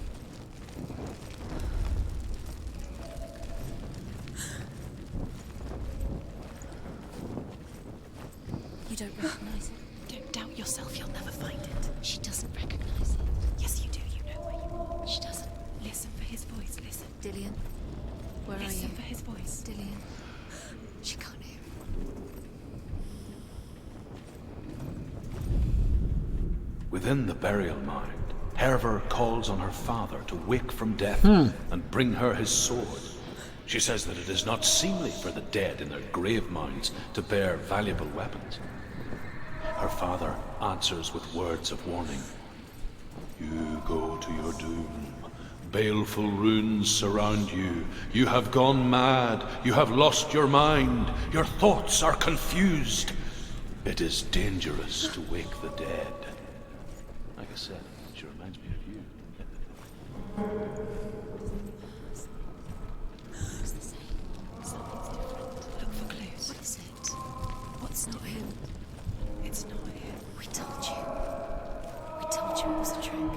You don't recognize it. Don't doubt yourself. You'll never find it. She doesn't recognize it. Yes, you do. You know where you are. She doesn't. Listen for his voice. Listen. Dillian, where are Listen you? for his voice. Dillian, she can't hear. Within the burial mound, Herver calls on her father to wake from death and bring her his sword. She says that it is not seemly for the dead in their grave mounds to bear valuable weapons. Her father answers with words of warning. You go to your doom. Baleful runes surround you. You have gone mad. You have lost your mind. Your thoughts are confused. It is dangerous to wake the dead. Like I said, she reminds me of you. What's the same? Something's different. Look for clues. What is it? What's not him? It's not him. We told you. We told you it was a trick.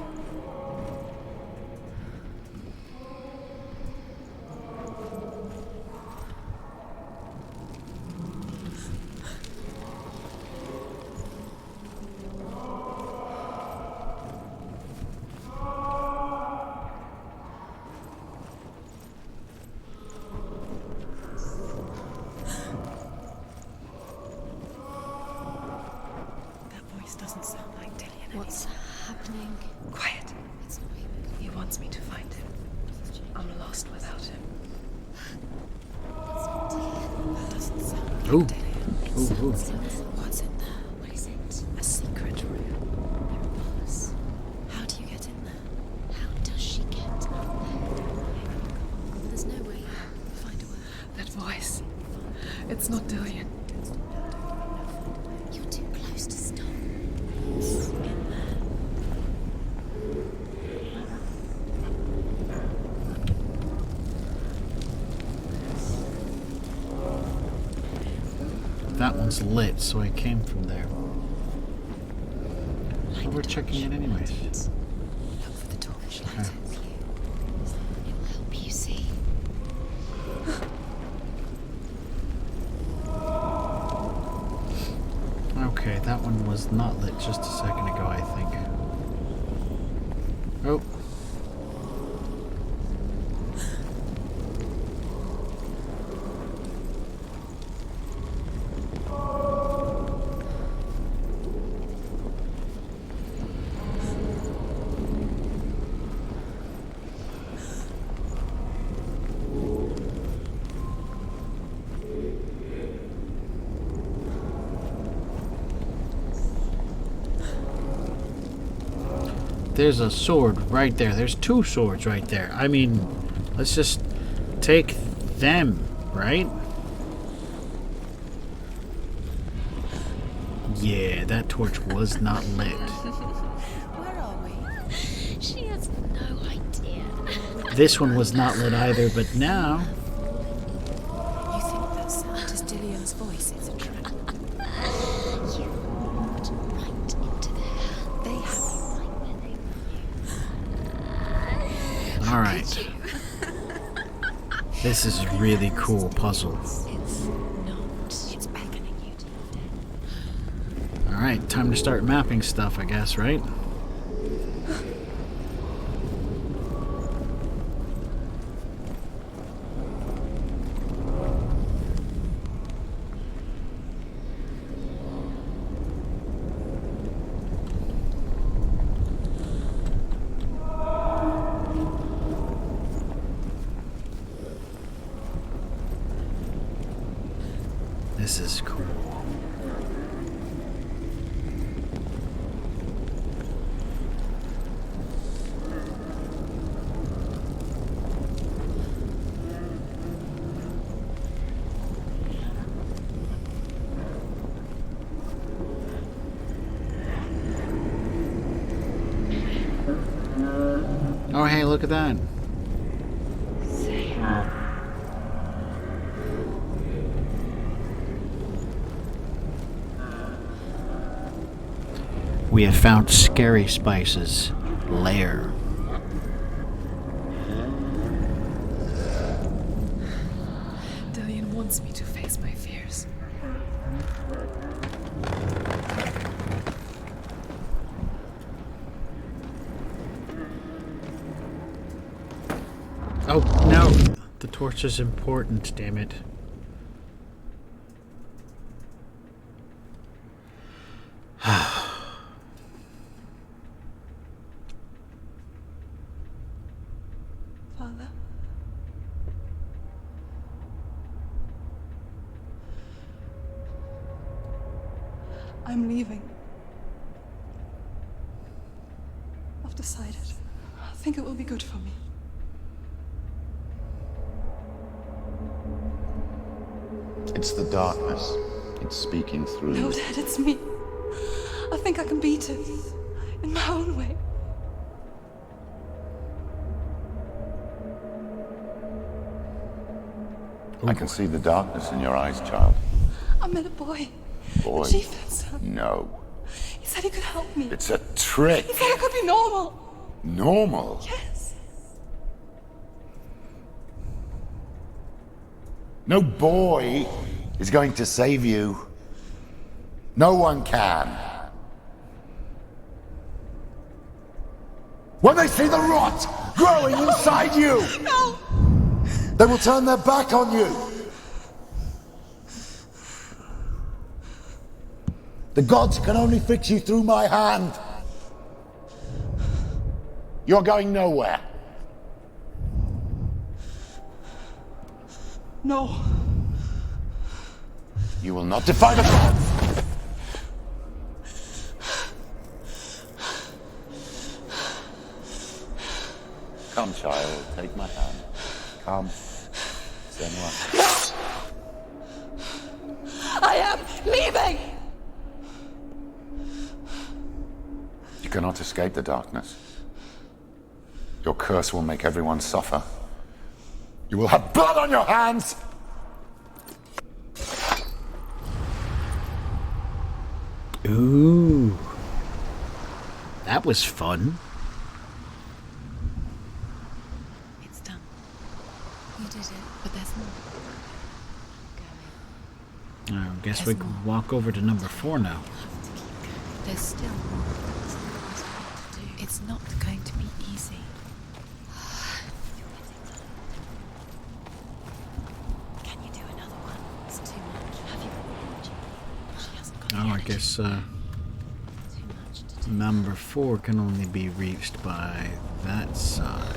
voice doesn't sound like Dillian. What's happening? Quiet. It's not even. He wants me to find him. I'm lost without him. That doesn't sound like Ooh. Dillian. Ooh. What's in there? What is it? A secret room. Nervous. How do you get in there? How does she get up there? There's no way. Find a way. That voice. It's not Dillian. You're too close to stop. In there. That one's lit, so I came from there. So we're checking it anyways. Look for the torchlight. Okay. It will help you see. Okay, that one was not lit just a second ago, I think. Oh. There's a sword right there. There's two swords right there. I mean, let's just take them, right? Yeah, that torch was not lit. Where are we? She has no idea. This one was not lit either, but now... You think that sound is Dillian's voice? It's a trap. You walked right into their hands. They have Right where they want you. Alright. This is a really cool puzzle. It's not. It's beckoning you to your death. Alright, time to start mapping stuff, I guess, right? This is cool. Oh, hey, look at that. We have found Scary Spice's lair. Dillian wants me to face my fears. Oh, no! The torch is important, damn it. Father? I'm leaving. I've decided. I think it will be good for me. It's the darkness. It's speaking through No, you. Dad, it's me. I think I can beat it. In my own way. I can see the darkness in your eyes, child. I met a boy. Boy. A chief son. No. He said he could help me. It's a trick. He said I could be normal. Normal. Yes. No boy is going to save you. No one can. When they see the rot growing inside you, No! they will turn their back on you. The gods can only fix you through my hand. You're going nowhere. No. You will not defy the gods. Come, child, take my hand. Come, Senua. I am leaving! You cannot escape the darkness. Your curse will make everyone suffer. You will have blood on your hands! Ooh. That was fun. It's done. You did it, but there's more. Going. I guess we can walk over to number 4 now. There's still more. It's not going to be easy. Can you do another one? It's too much. Have you got energy? She hasn't got Oh, I energy. guess Too much to do. number 4 can only be reached by that side.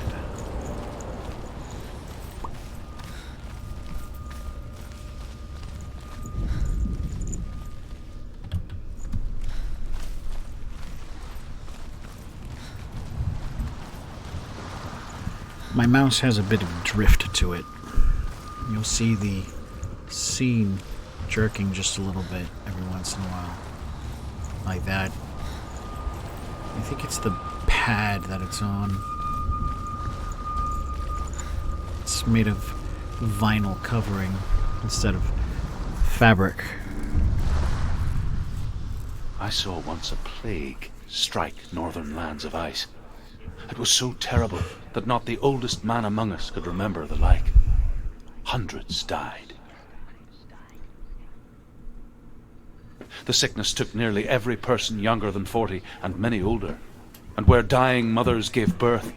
My mouse has a bit of drift to it. You'll see the scene jerking just a little bit every once in a while. Like that. I think it's the pad that it's on. It's made of vinyl covering instead of fabric. I saw once a plague strike northern lands of ice. It was so terrible that not the oldest man among us could remember the like. Hundreds died. The sickness took nearly every person younger than 40 and many older. And where dying mothers gave birth,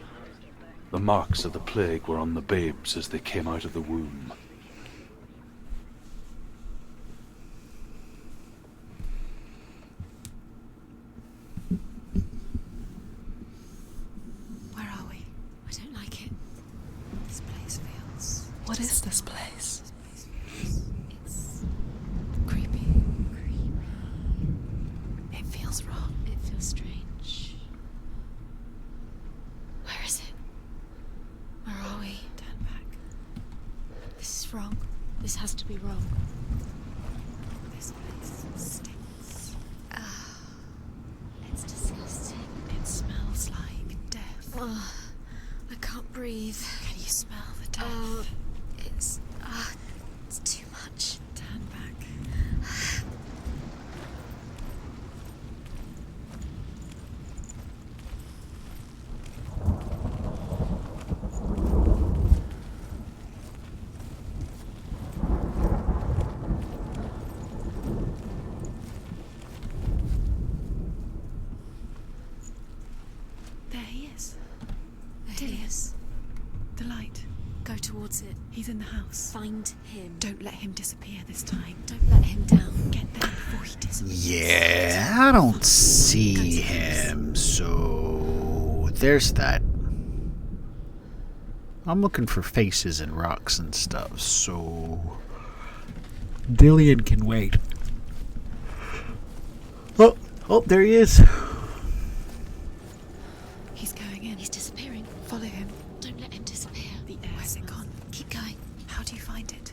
the marks of the plague were on the babes as they came out of the womb. Where are we? I don't like it. This place feels... What is this place? It's creepy. It feels wrong. It feels strange. Where is it? Where are we? Turn back. This is wrong. This has to be wrong. This place stinks. It's disgusting. It smells like death. I can't breathe. Can you smell the death? It's too much. Turn back. There he is. There he is. The light. Go towards it. He's in the house. Find him. Don't let him disappear this time. Don't let him down. Get there before he disappears. Yeah, I don't see him, so there's that. I'm looking for faces and rocks and stuff, so Dillian can wait. Oh, there he is. He's going in. He's disappearing. Follow him. Don't let him disappear. The air. Where's it gone? Keep going. How do you find it?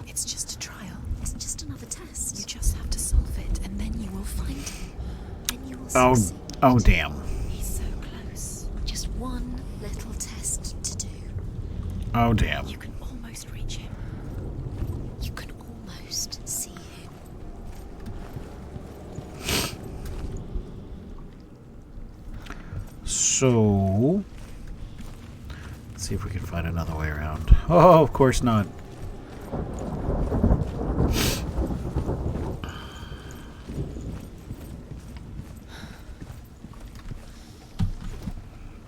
It's just a trial. It's just another test. You just have to solve it, and then you will find find him. Then you will Oh, succeed. oh, damn. He's so close. Just one little test to do. Oh, damn. You can almost reach him. You can almost see him. So, let's see if we can find another way around. Oh, of course not.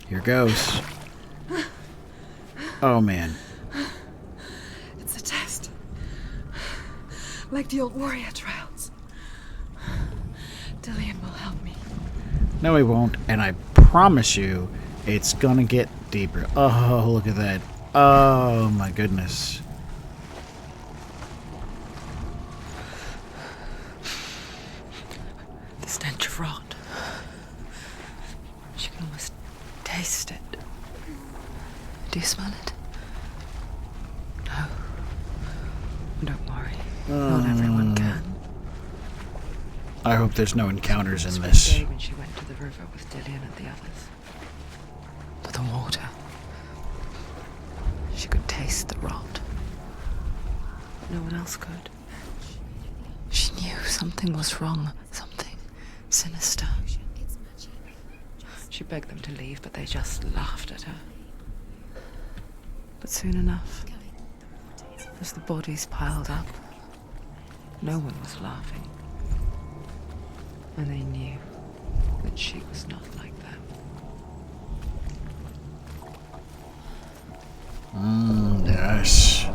Here goes. Oh, man. It's a test. Like the old warrior trials. No, we won't. And I promise you, it's gonna get deeper. Oh, look at that. Oh, my goodness. The stench of rot. She can almost taste it. Do you smell it? No. Don't worry. Not everyone can. I hope there's no encounters in This was this. the day when she went to the river with Dillian and the others. To the water. She could taste the rot. No one else could. She knew something was wrong. Something sinister. She begged them to leave, but they just laughed at her. But soon enough, as the bodies piled up, no one was laughing. And they knew that she was not like them. Yes.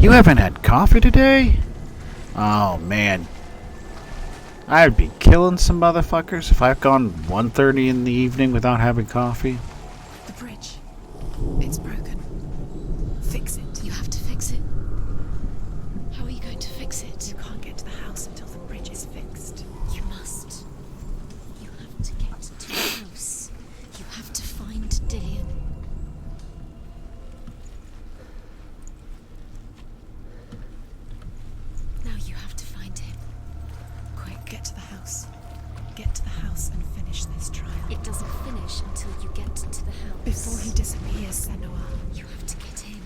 You haven't had coffee today? Oh, man. I'd be killing some motherfuckers if I've gone 1:30 in the evening without having coffee. The bridge. It's broken. Fix it. You have to fix it. How are you going to fix it? You can't get to the house until the bridge is fixed. You must. You have to get to the house. You have to find Dillian. Now you have to find him. Quick, get to the house. Get to the house and finish this trial. It doesn't finish until you get to the house. Before he disappears, Senua. You have to get in.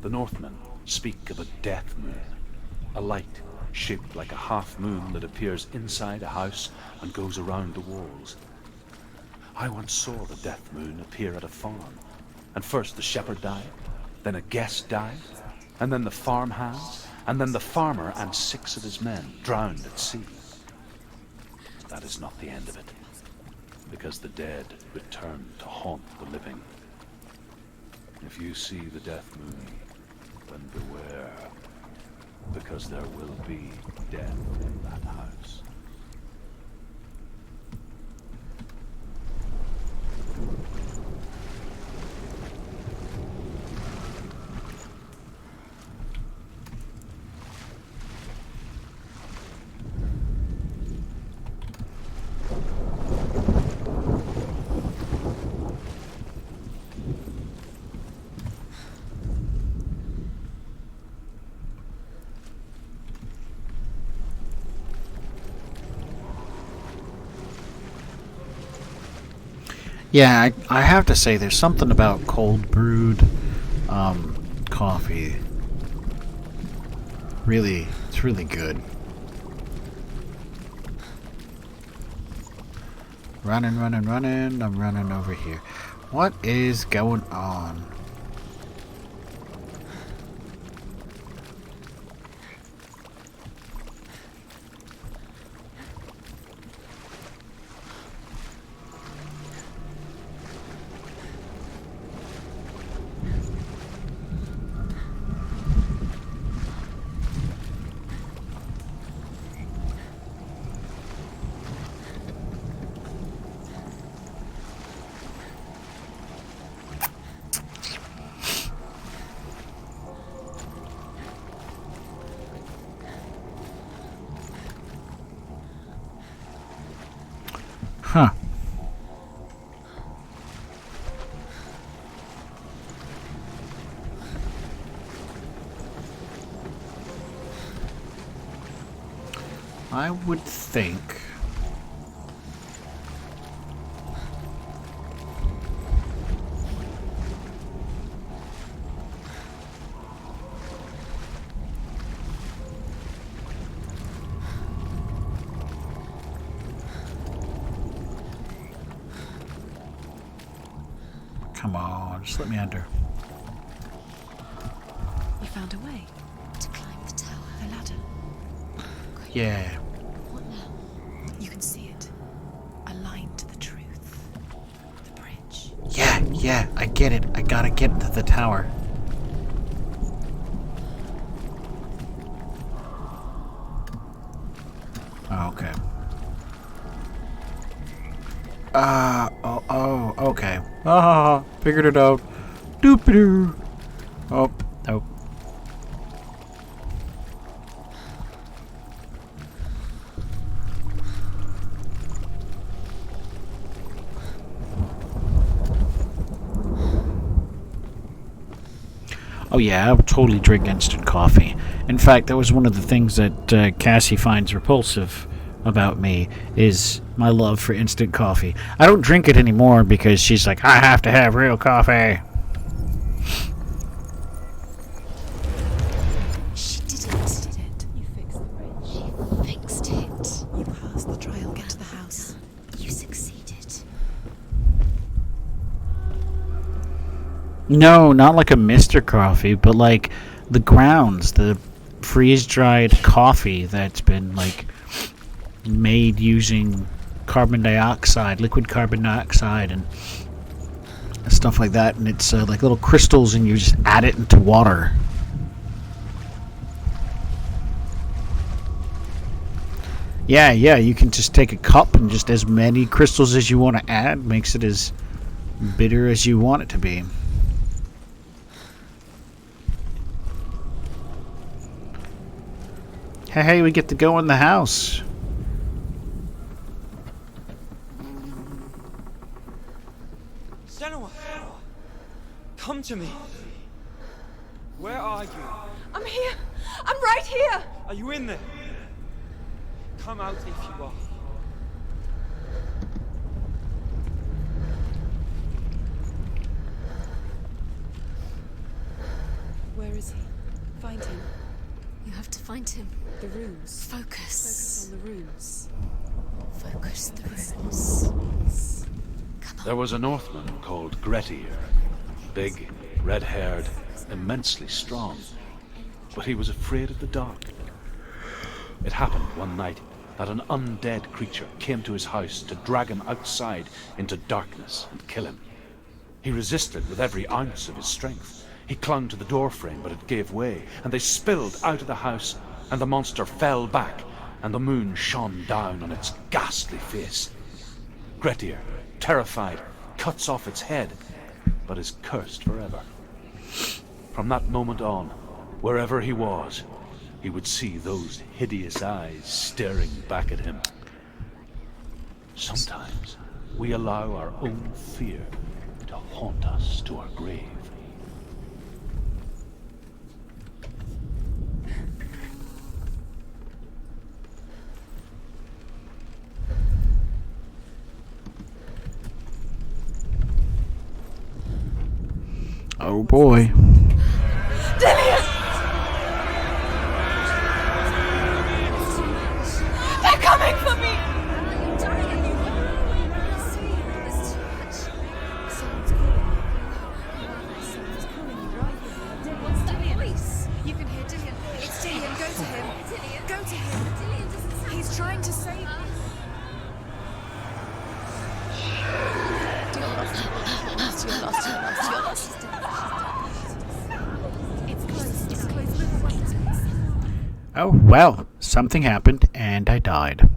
The Northmen speak of a death moon, a light shaped like a half moon that appears inside a house and goes around the walls. I once saw the death moon appear at a farm, and first the shepherd died, then a guest died, and then the farmhands, and then the farmer and 6 of his men drowned at sea. That is not the end of it, because the dead return to haunt the living. If you see the death moon, then beware, because there will be death in that house. Yeah, I have to say, there's something about cold brewed coffee. Really, it's really good. Running, running, running. I'm running over here. What is going on? I would think. Come on, just let me under. You found a way To climb the tower. the ladder. Yeah. What now? You can see it. Aligned to the truth. The bridge. Yeah, I get it. I gotta get to the tower. Oh, okay. Okay. Ah, figured it out. Doop-a-doo. Oh, nope. Oh yeah, I would totally drink instant coffee. In fact, that was one of the things that Cassie finds repulsive about me, is my love for instant coffee. I don't drink it anymore because she's like, I have to have real coffee. She did it. You fixed the bridge. She fixed it. You passed the trial. Get to the house. You succeeded. No, not like a Mr. Coffee, but like the grounds, the freeze-dried coffee that's been like made using carbon dioxide, liquid carbon dioxide, and stuff like that. And it's like little crystals, and you just add it into water. Yeah, you can just take a cup and just as many crystals as you want to add, makes it as bitter as you want it to be. Hey, we get to go in the house. Senua! Come to me! Where are you? I'm here. I'm right here. Are you in there? Come out if you are. Where is he? Find him. You have to find him. The runes. Focus. Focus on the runes. Focus the runes. Come on. There was a Northman called Grettir. Big, red-haired, immensely strong. But he was afraid of the dark. It happened one night that an undead creature came to his house to drag him outside into darkness and kill him. He resisted with every ounce of his strength. He clung to the doorframe, but it gave way, and they spilled out of the house, and the monster fell back, and the moon shone down on its ghastly face. Grettir, terrified, cuts off its head, but is cursed forever. From that moment on, wherever he was, he would see those hideous eyes staring back at him. Sometimes we allow our own fear to haunt us to our grave. Oh boy. Dillian! They're coming for me! You can hear Dillian. It's Dillian. Go to him. Go to him. He's trying to save you. You're lost. You're lost. It's close. It's close. Move away. Oh, well, something happened, and I died.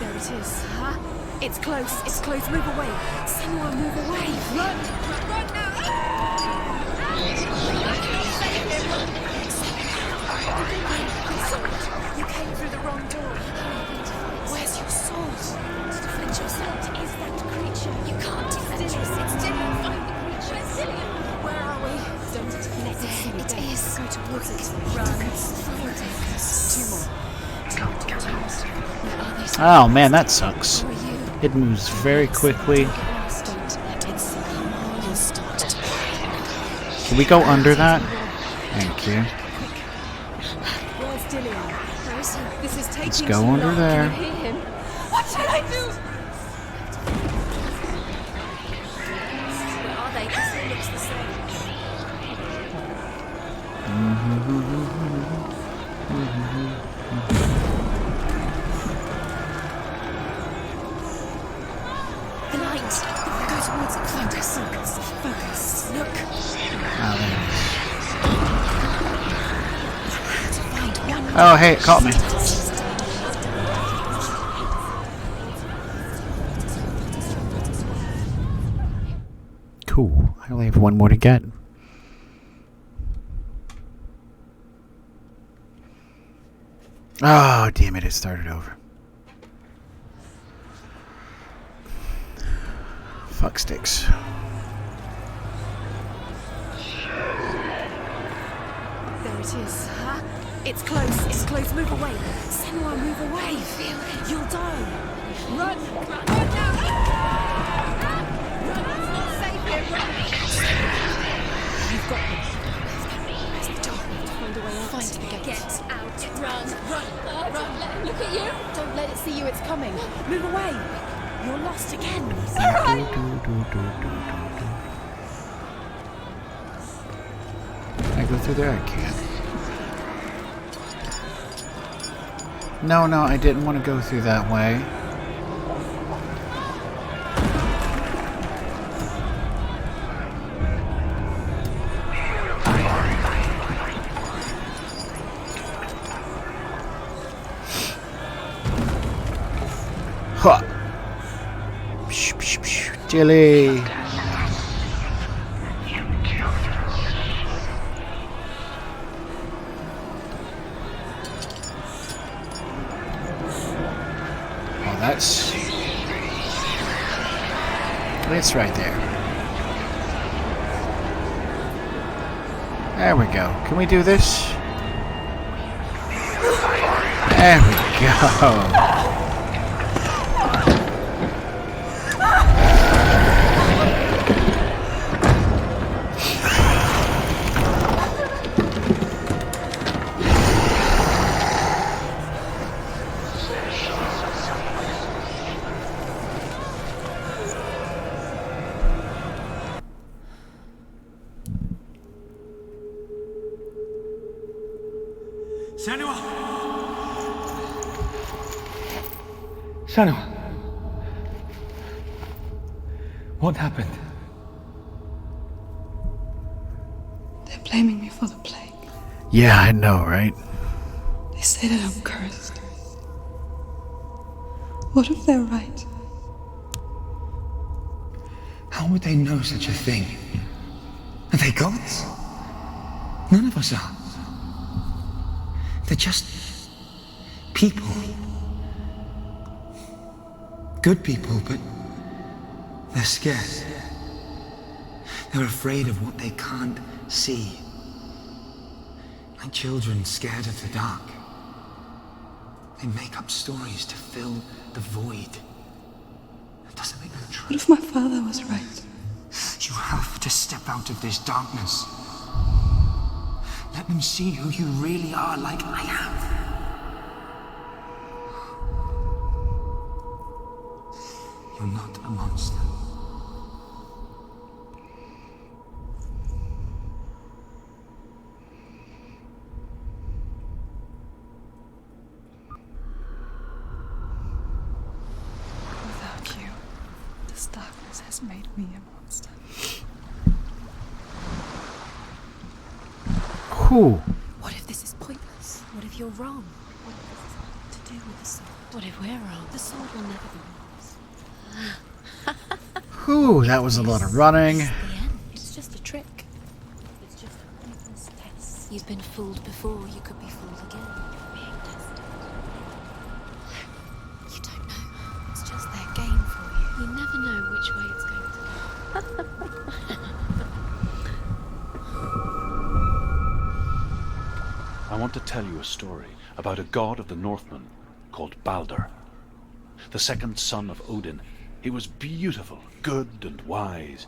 There it is. Huh? It's close. It's close. Move away. Senua, move away. Run! Run now! You came through the wrong door. Where's your sword? To defend yourself. Is that creature? You can't defend yourself. It's Dillian. Find the creature. It's Dillian. Where are we? Don't let it see you. It is. Go towards it. Run. Find it. 2 more. Oh man, that sucks. It moves very quickly. Can we go under that? Thank you. Where's Dillian? Where is he? This is taking Let's go under there. Can you hear him? What should I do? Where are they? This all looks the same. The light. Go towards it. Focus. Focus. Look. Oh, hey, it caught me. Cool. I only have one more to get. Oh, damn it, it started over. Fuck sticks. There it is. Huh? It's close. It's close. Move away. Senua, move away. Feel it. You'll die. Run. Run. Run now. Run. It's not safe here. Run. You've got this. Where's the door? Find a way out. Find the gate. Get out. Run. Run. Run. Look at you. Don't let it see you. It's coming. Move away. You're lost again. Alright. Can I go through there? I can't. No, I didn't want to go through that way. Ha! Dilly! It's right there. There we go. Can we do this? There we go. Senua! Senua! What happened? They're blaming me for the plague. Yeah, I know, right? They say that I'm cursed. What if they're right? How would they know such a thing? Are they gods? None of us are. They're just people. Good people, but they're scared. They're afraid of what they can't see. Like children scared of the dark. They make up stories to fill the void. That doesn't make them true. What if my father was right? You have to step out of this darkness. Let them see who you really are, like I have. You're not a monster. Without you, this darkness has made me a monster. Who? What if this is pointless? What if you're wrong? What if this is nothing to do with the sword? What if we're wrong? The sword will never be yours. Whew, that was a lot of running. It's the end. It's just a trick. It's just a pointless test. You've been fooled before. You could be fooled again. want to tell you a story about a god of the Northmen called Balder. The second son of Odin. He was beautiful, good, and wise.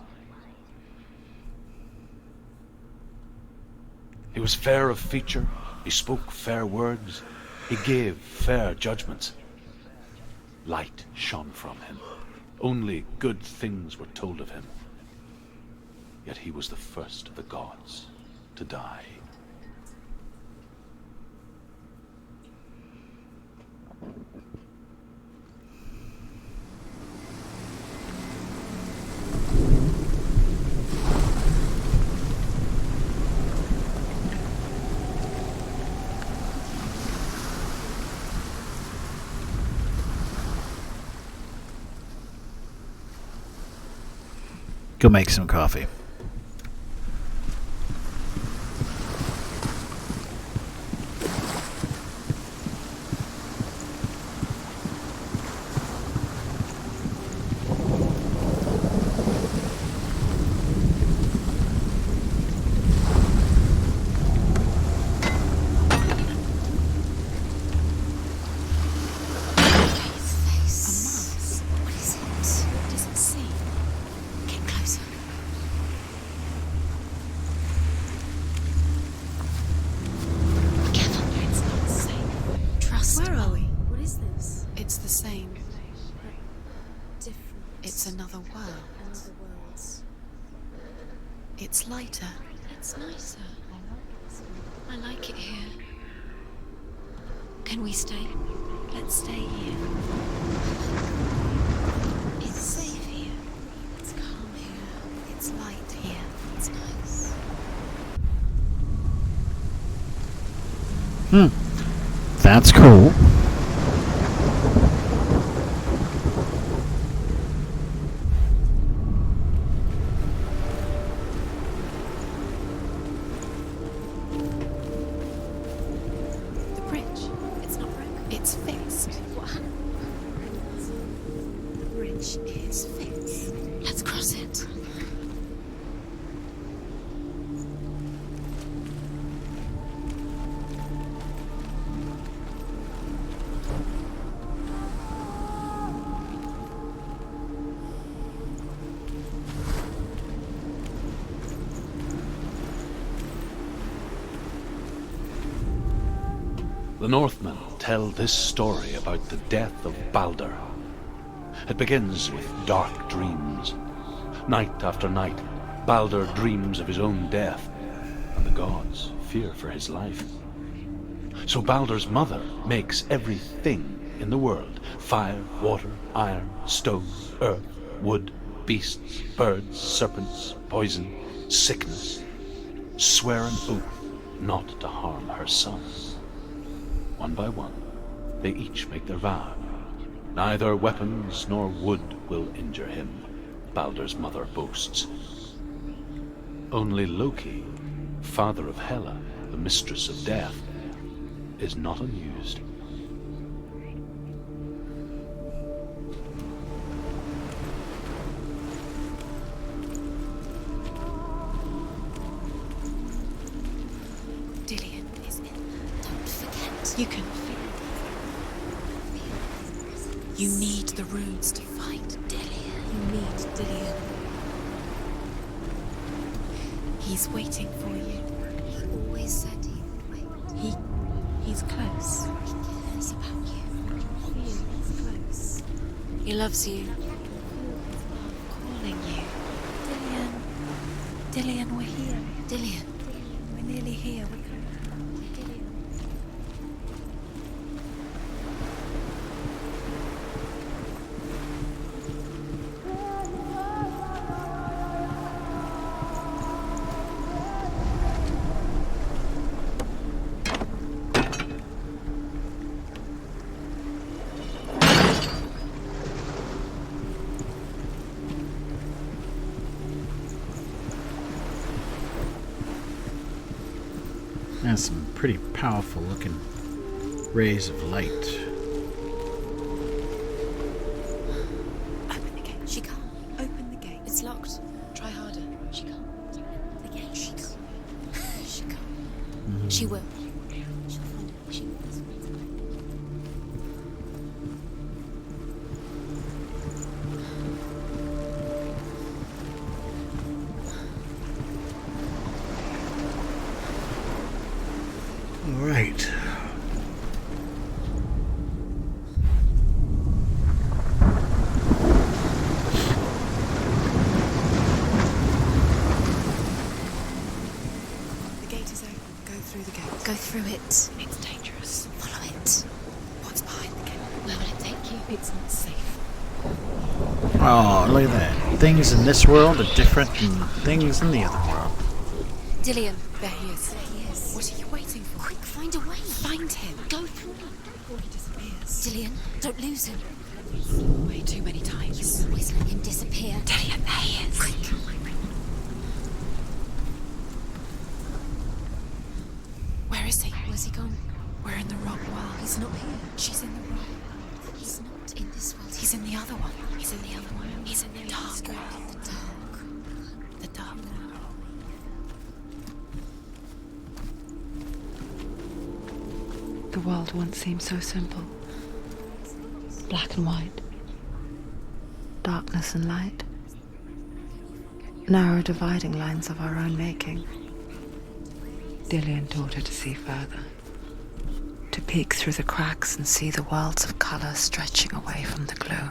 He was fair of feature, he spoke fair words, he gave fair judgments. Light shone from him. Only good things were told of him. Yet he was the first of the gods to die. Go make some coffee. It's another world. It's lighter. It's nicer. I like it here. Can we stay? Let's stay here. It's safe here. It's calm here. It's light here. It's nice. That's cool. The Northmen tell this story about the death of Balder. It begins with dark dreams. Night after night, Balder dreams of his own death, and the gods fear for his life. So Balder's mother makes everything in the world: fire, water, iron, stone, earth, wood, beasts, birds, serpents, poison, sickness, swear an oath not to harm her son. One by one, they each make their vow. Neither weapons nor wood will injure him, Balder's mother boasts. Only Loki, father of Hela, the mistress of death, is not amused. Dillion is in. Don't forget. You can feel it. You need the runes to fight Dillion. You need Dillion. He's waiting for you. He always said he would wait. He's close. He cares about you. He's close. He loves you. Calling you. Dillion. Dillion, we're here. Dillion. We're nearly here. We're coming. That's some pretty powerful looking rays of light. Open the gate. She can't. Open the gate. It's locked. Try harder. She can't. The gate. She can't. She can't. She will. She through it. It's dangerous. Follow it. What's behind the gate? Where will it take you? It's not safe. Oh, look at that. Things in this world are different than things in the other world. Dillian. There he is. There he is. What are you waiting for? Quick, find a way. Find him. Go through. Before he disappears. Dillian, don't lose him. Way too many times. You always let him disappear. Dillian, there he is. Quick. Where is he? Where's he gone? We're in the wrong world. He's not here. She's in the wrong world. He's not in this world. He's in the other one. He's in the other one. He's in the dark The world. dark. The dark world. The world once seemed so simple. Black and white. Darkness and light. Narrow dividing lines of our own making. Dillian taught her to see further. To peek through the cracks and see the worlds of colour stretching away from the gloom.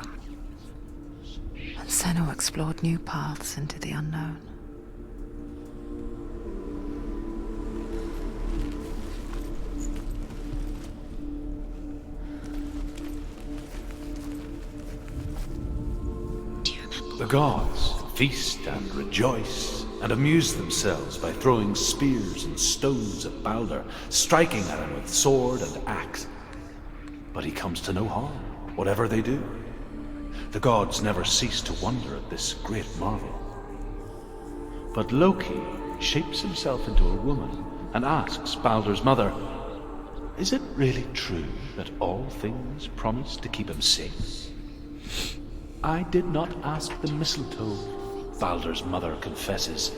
And Senua explored new paths into the unknown. The gods feast and rejoice and amuse themselves by throwing spears and stones at Balder, striking at him with sword and axe. But he comes to no harm, whatever they do. The gods never cease to wonder at this great marvel. But Loki shapes himself into a woman and asks Balder's mother, "Is it really true that all things promise to keep him safe?" "I did not ask the mistletoe," Balder's mother confesses.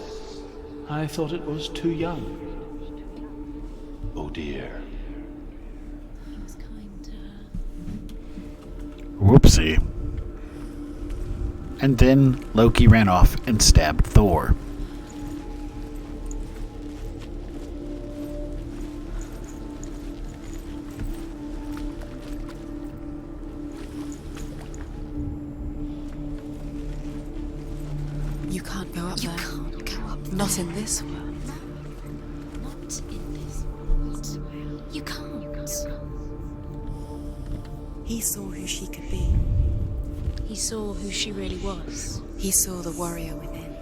"I thought it was too young." Oh dear. He was kind to her. Whoopsie. And then Loki ran off and stabbed Thor. You can't go up You there. can't go up Not there. in this world. Not in this world. You can't. He saw who she could be. He saw who she really was. He saw the warrior within.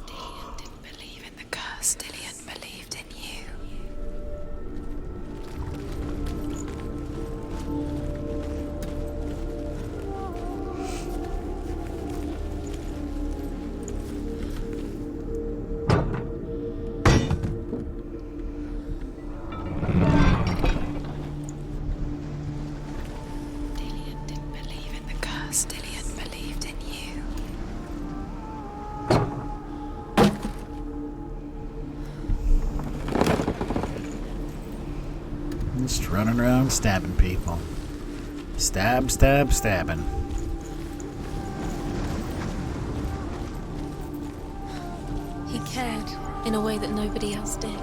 Dillian didn't believe in the curse. Dillian believed in you. Dillian didn't believe in the curse. Dillian believed in you. Just running around stabbing people. Stab, stab, stabbing. He cared in a way that nobody else did.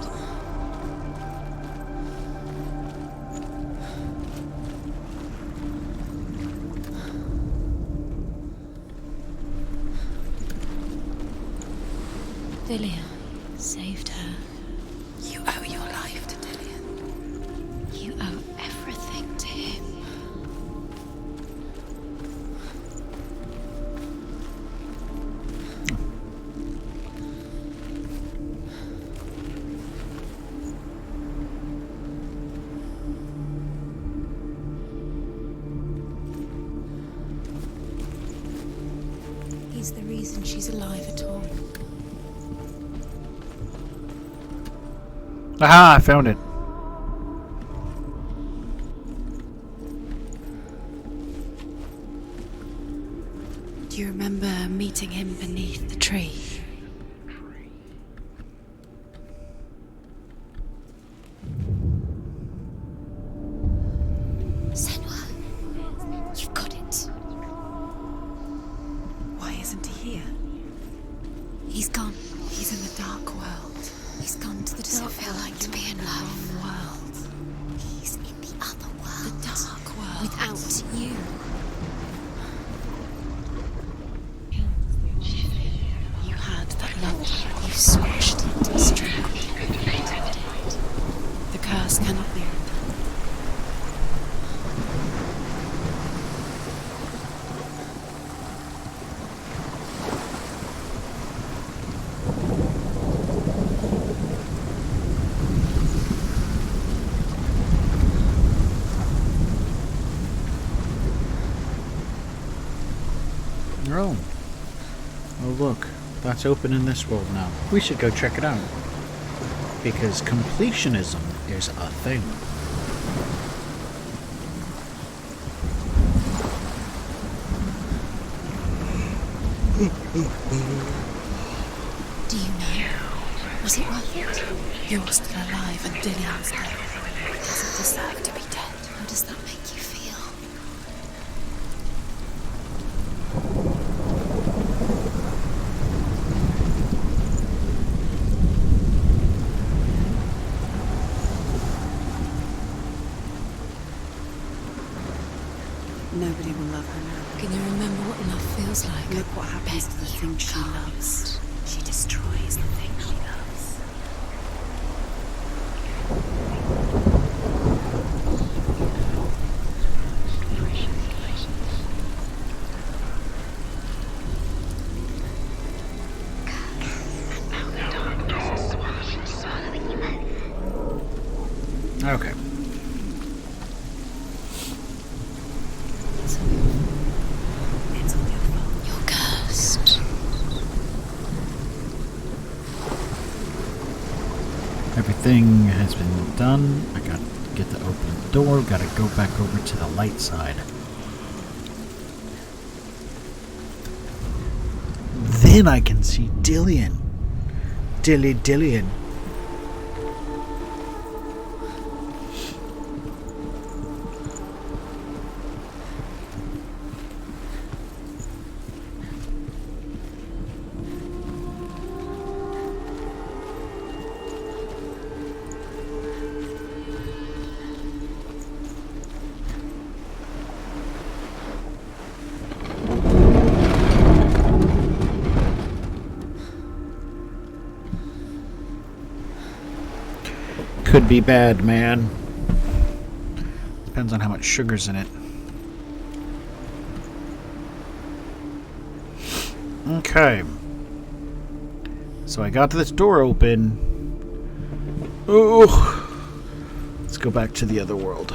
Dillian saved her. You owe your life to Dillian. You owe everything to him. He's the reason she's alive at all. Aha, I found it. Do you remember meeting him beneath the tree? Senua, you've got it. Why isn't he here? He's gone. He's in the dark world. He's gone to the Does it dark feel world like to you're be in in the love. wrong world? He's in the other world. The dark world. Without you. You had that that's open in this world now. We should go check it out. Because completionism is a thing. Do you know? Was it worth it? You're still alive and Dillian's dead. Does it deserve to be dead? How does that make you feel? Nobody will love her now. Can you remember what love feels like? Look what happens to the things she loves. She destroys the things she loves. Okay. It's all your fault. You're cursed. Everything has been done. I gotta get to open the door. Gotta go back over to the light side. Then I can see Dillian. Dillian. Could be bad, man. Depends on how much sugar's in it. Okay. So I got this door open. Oh, let's go back to the other world.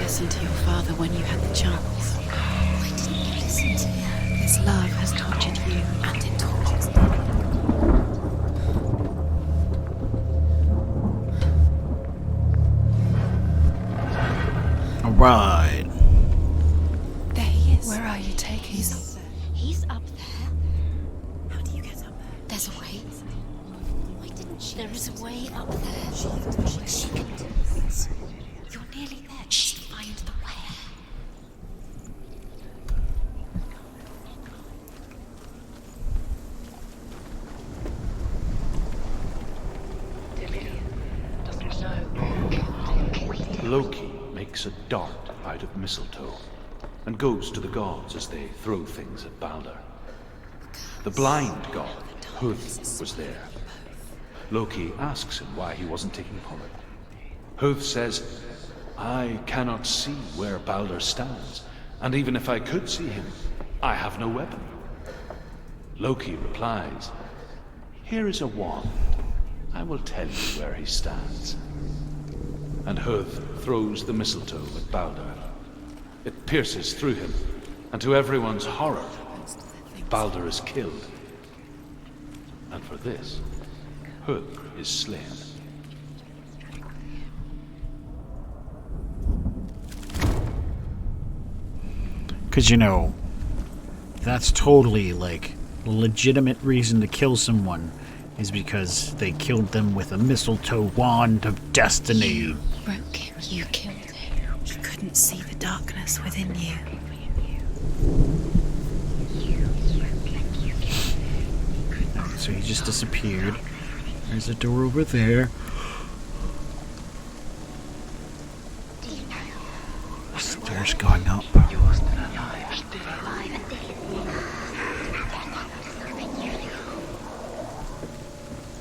Listen to your father when you had the chance. Why didn't you listen to him? His love has tortured you, and it tortures me. Alright. There he is. Where are you taking He's me? up there. He's up there. How do you get up there? There's a way. Why didn't she? There is a way up there. She can do this. You're nearly there. Just find the way. Loki makes a dart out of mistletoe and goes to the gods as they throw things at Balder. The blind god, Huth, was there. Loki asks him why he wasn't taking part. Huth says, I cannot see where Balder stands, and even if I could see him, I have no weapon. Loki replies, here is a wand. I will tell you where he stands. And Huth throws the mistletoe at Balder. It pierces through him, and to everyone's horror, Balder is killed. And for this, Huth is slain. Because, you know, that's totally, like, a legitimate reason to kill someone is because they killed them with a mistletoe wand of destiny. You broke him. You killed him. He couldn't see the darkness within you. So he just disappeared. There's a door over there. Stairs going up.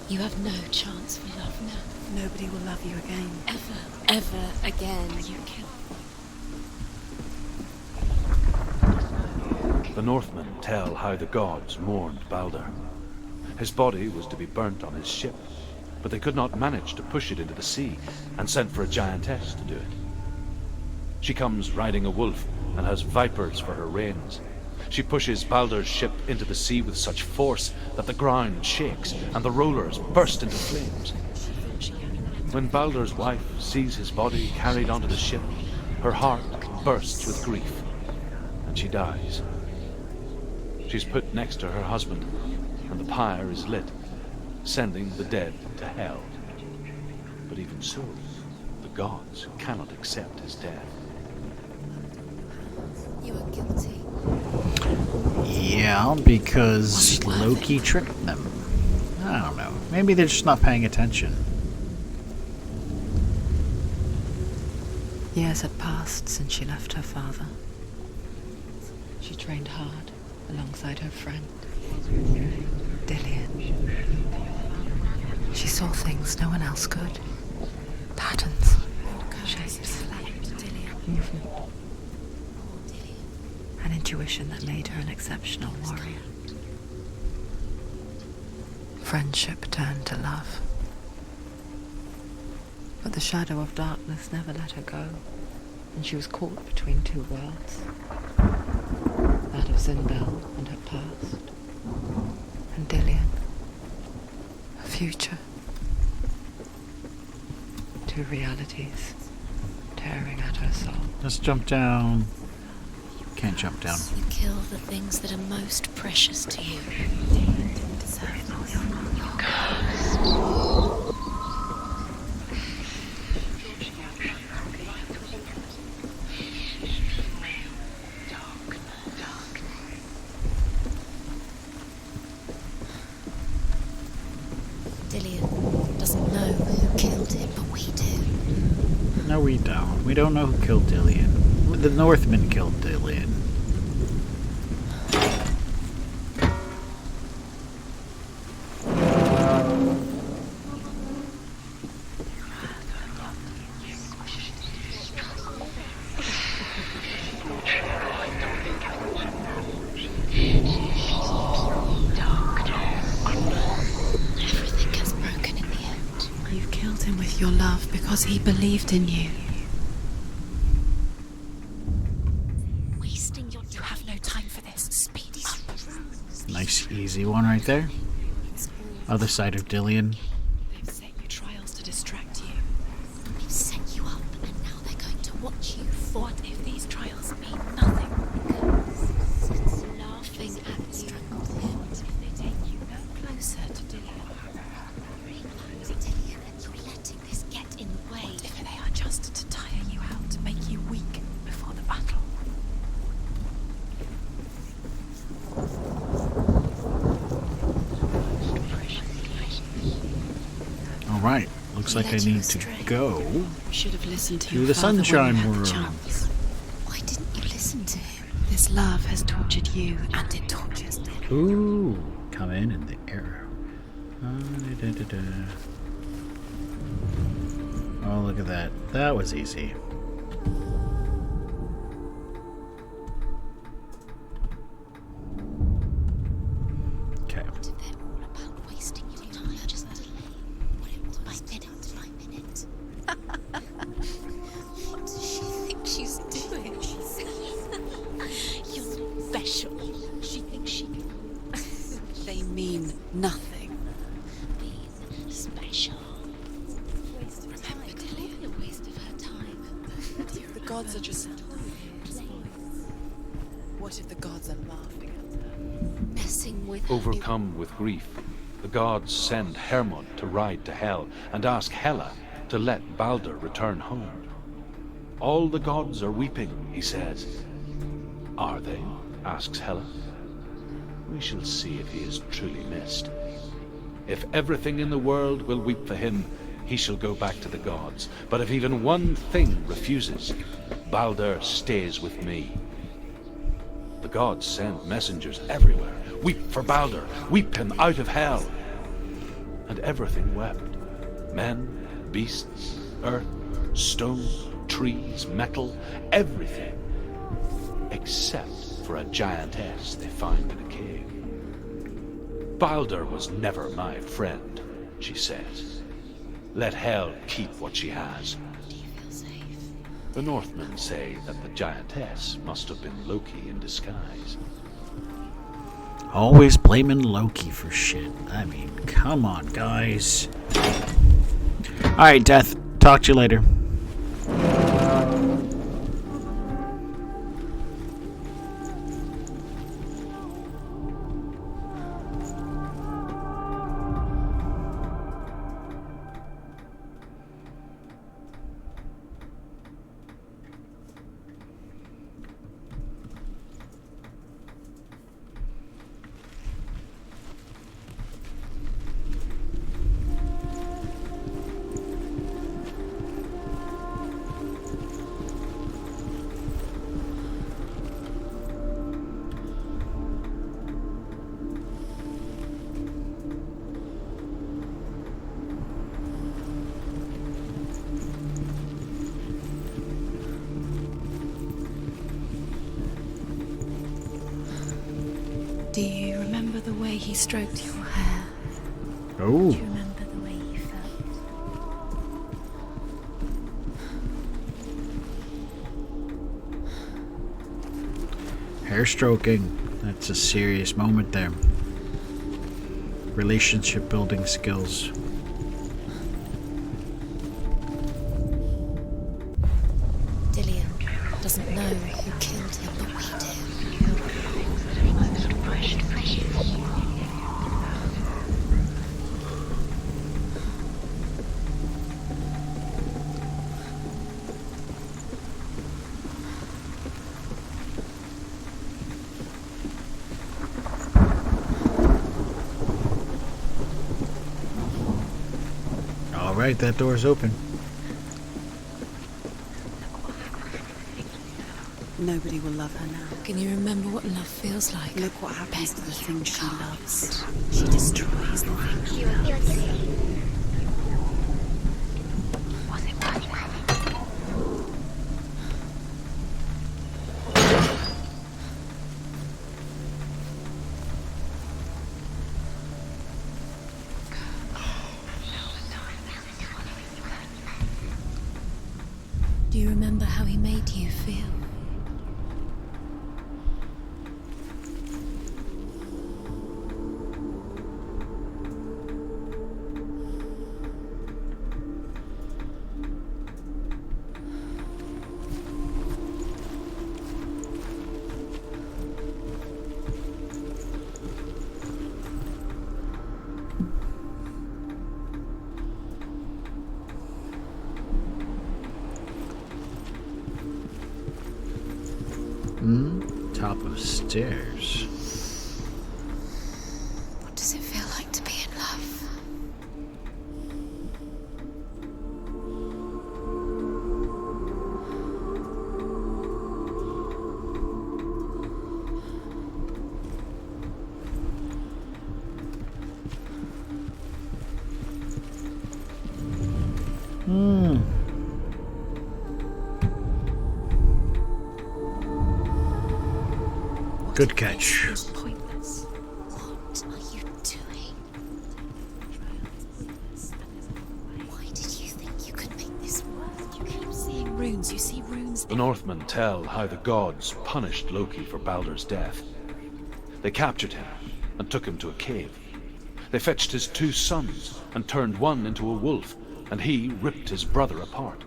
You have no chance for love now. Nobody will love you again. Ever again. You kill. The Northmen tell how the gods mourned Balder. His body was to be burnt on his ship, but they could not manage to push it into the sea, and sent for a giantess to do it. She comes riding a wolf and has vipers for her reins. She pushes Balder's ship into the sea with such force that the ground shakes and the rollers burst into flames. When Balder's wife sees his body carried onto the ship, her heart bursts with grief, and she dies. She's put next to her husband, and the pyre is lit, sending the dead to hell. But even so, the gods cannot accept his death. You are guilty. Yeah, because Loki tricked them. I don't know. Maybe they're just not paying attention. Years had passed since she left her father. She trained hard alongside her friend, Dillian. She saw things no one else could. Patterns, shapes, movement. An intuition that made her an exceptional warrior. Friendship turned to love. But the shadow of darkness never let her go, and she was caught between two worlds. That of Zinbel and her past, and Dillian, her future. Two realities tearing at her soul. Let's jump down. Can't jump down. You kill the things that are most precious to you. Dillian doesn't know who killed him, but we do. No, we don't. We don't know who killed Dillian. The Northmen killed Dillian. Everything gets broken in the end. You killed him with your love because he believed in you. Wasting your... You have no time for this. Speed up. Nice, easy one right there. Other side of Dillian. They've set you trials to distract you. They've set you up, and now they're going to watch you. What if these trials mean nothing? Because laughing at you strangled him. If they take you no closer to Dillian. Dillian, and you're letting this get in the way. What if they are just to tire you out, to make you weak before the battle? Alright, looks like I need to go You should have listened to to your the father when you Sunshine had the World. chance. Why didn't you listen to him? This love has tortured you, and it tortures them. Ooh, come in the air. Oh, look at that. That was easy. Okay. They're all about wasting your time. Just delay what it was by minute. What does she think she's doing? You're special. She thinks she can. They mean nothing. Being special. Remember, Dillian, a waste of her time. The gods are just... What if the gods are laughing at her? Messing with her. Overcome with grief, the gods send Hermod to ride to Hell and ask Hela to let Balder return home. All the gods are weeping, he says. Are they? Asks Hela. We shall see if he is truly missed. If everything in the world will weep for him, he shall go back to the gods. But if even one thing refuses, Baldur stays with me. The gods send messengers everywhere. Weep for Baldur, weep him out of hell. And everything wept. Men, beasts, earth, stone, trees, metal, everything. Except for a giantess they found in a cave. Baldur was never my friend, she says. Let hell keep what she has. Do you feel safe? The Northmen say that the giantess must have been Loki in disguise. Always blaming Loki for shit. I mean, come on, guys. Alright, Death. Talk to you later. Do you remember the way he stroked your hair? Oh. Do you remember the way you felt? Hair stroking. That's a serious moment there. Relationship building skills. Dillian doesn't know who killed him, but we do. Alright, that door's open. Nobody will love her now. Can you remember what love feels like? Look what happens to the things she loves. She destroys the things she loves. Do you remember how he made you feel? Top of stairs. What does it feel like to be in love? Good catch. It's pointless. What are you doing? Why did you think you could make this work? You keep seeing runes. You see runes. The Northmen tell how the gods punished Loki for Baldur's death. They captured him and took him to a cave. They fetched his 2 sons and turned one into a wolf, and he ripped his brother apart.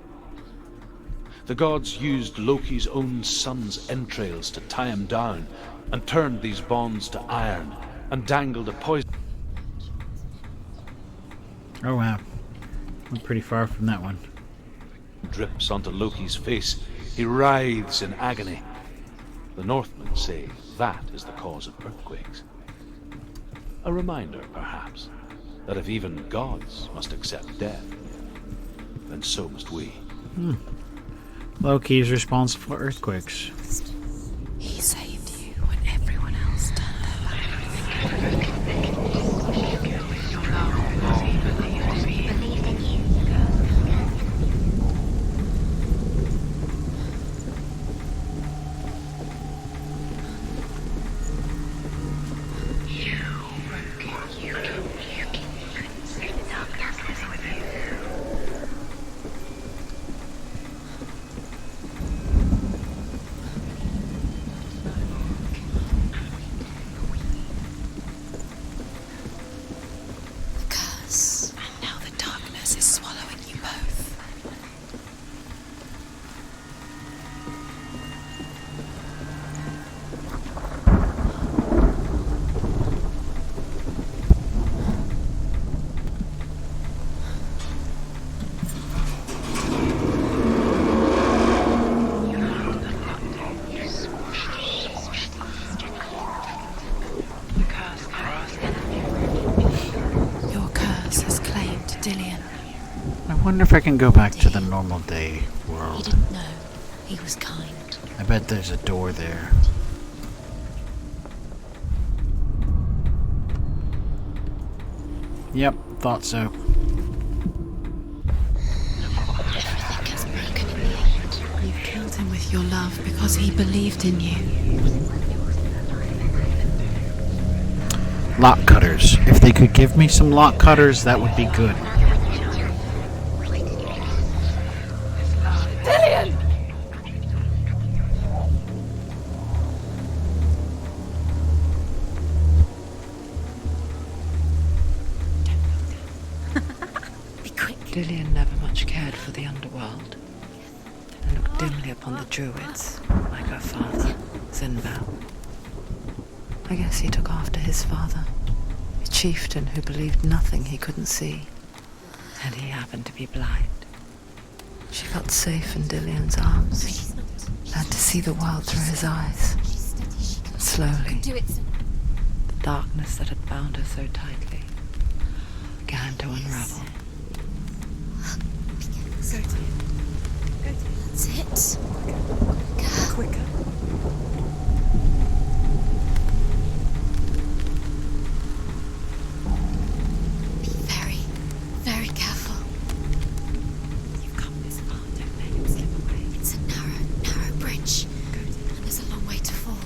The gods used Loki's own son's entrails to tie him down and turned these bonds to iron and dangled a poison Oh wow. I'm pretty far from that one. drips onto Loki's face. He writhes in agony. The Northmen say that is the cause of earthquakes. A reminder, perhaps, that if even gods must accept death, then so must we. Loki's responsible for earthquakes. He saved you when everyone else turned their back. And now the darkness is swallowing you both. Your curse has claimed Dillion. I wonder if I can go back to the normal day He world. didn't know. He was kind. I bet there's a door there. Yep, thought so. Everything gets broken in the end. You killed him with your love because he believed in you. Lock cutters. If they could give me some lock cutters, that would be good. Dillian! Be quick. Dillian never much cared for the underworld and looked dimly upon the druids, like her father, Zinbao. I guess he took after his father, a chieftain who believed nothing he couldn't see, and he happened to be blind. She felt safe in Dillian's arms, learned to see the world through his eyes. Slowly, Do it. the darkness that had bound her so tightly began to unravel. That's it. Quicker. Be very, very careful. You've come this far, don't let him slip away. It's a narrow bridge. And there's a long way to fall.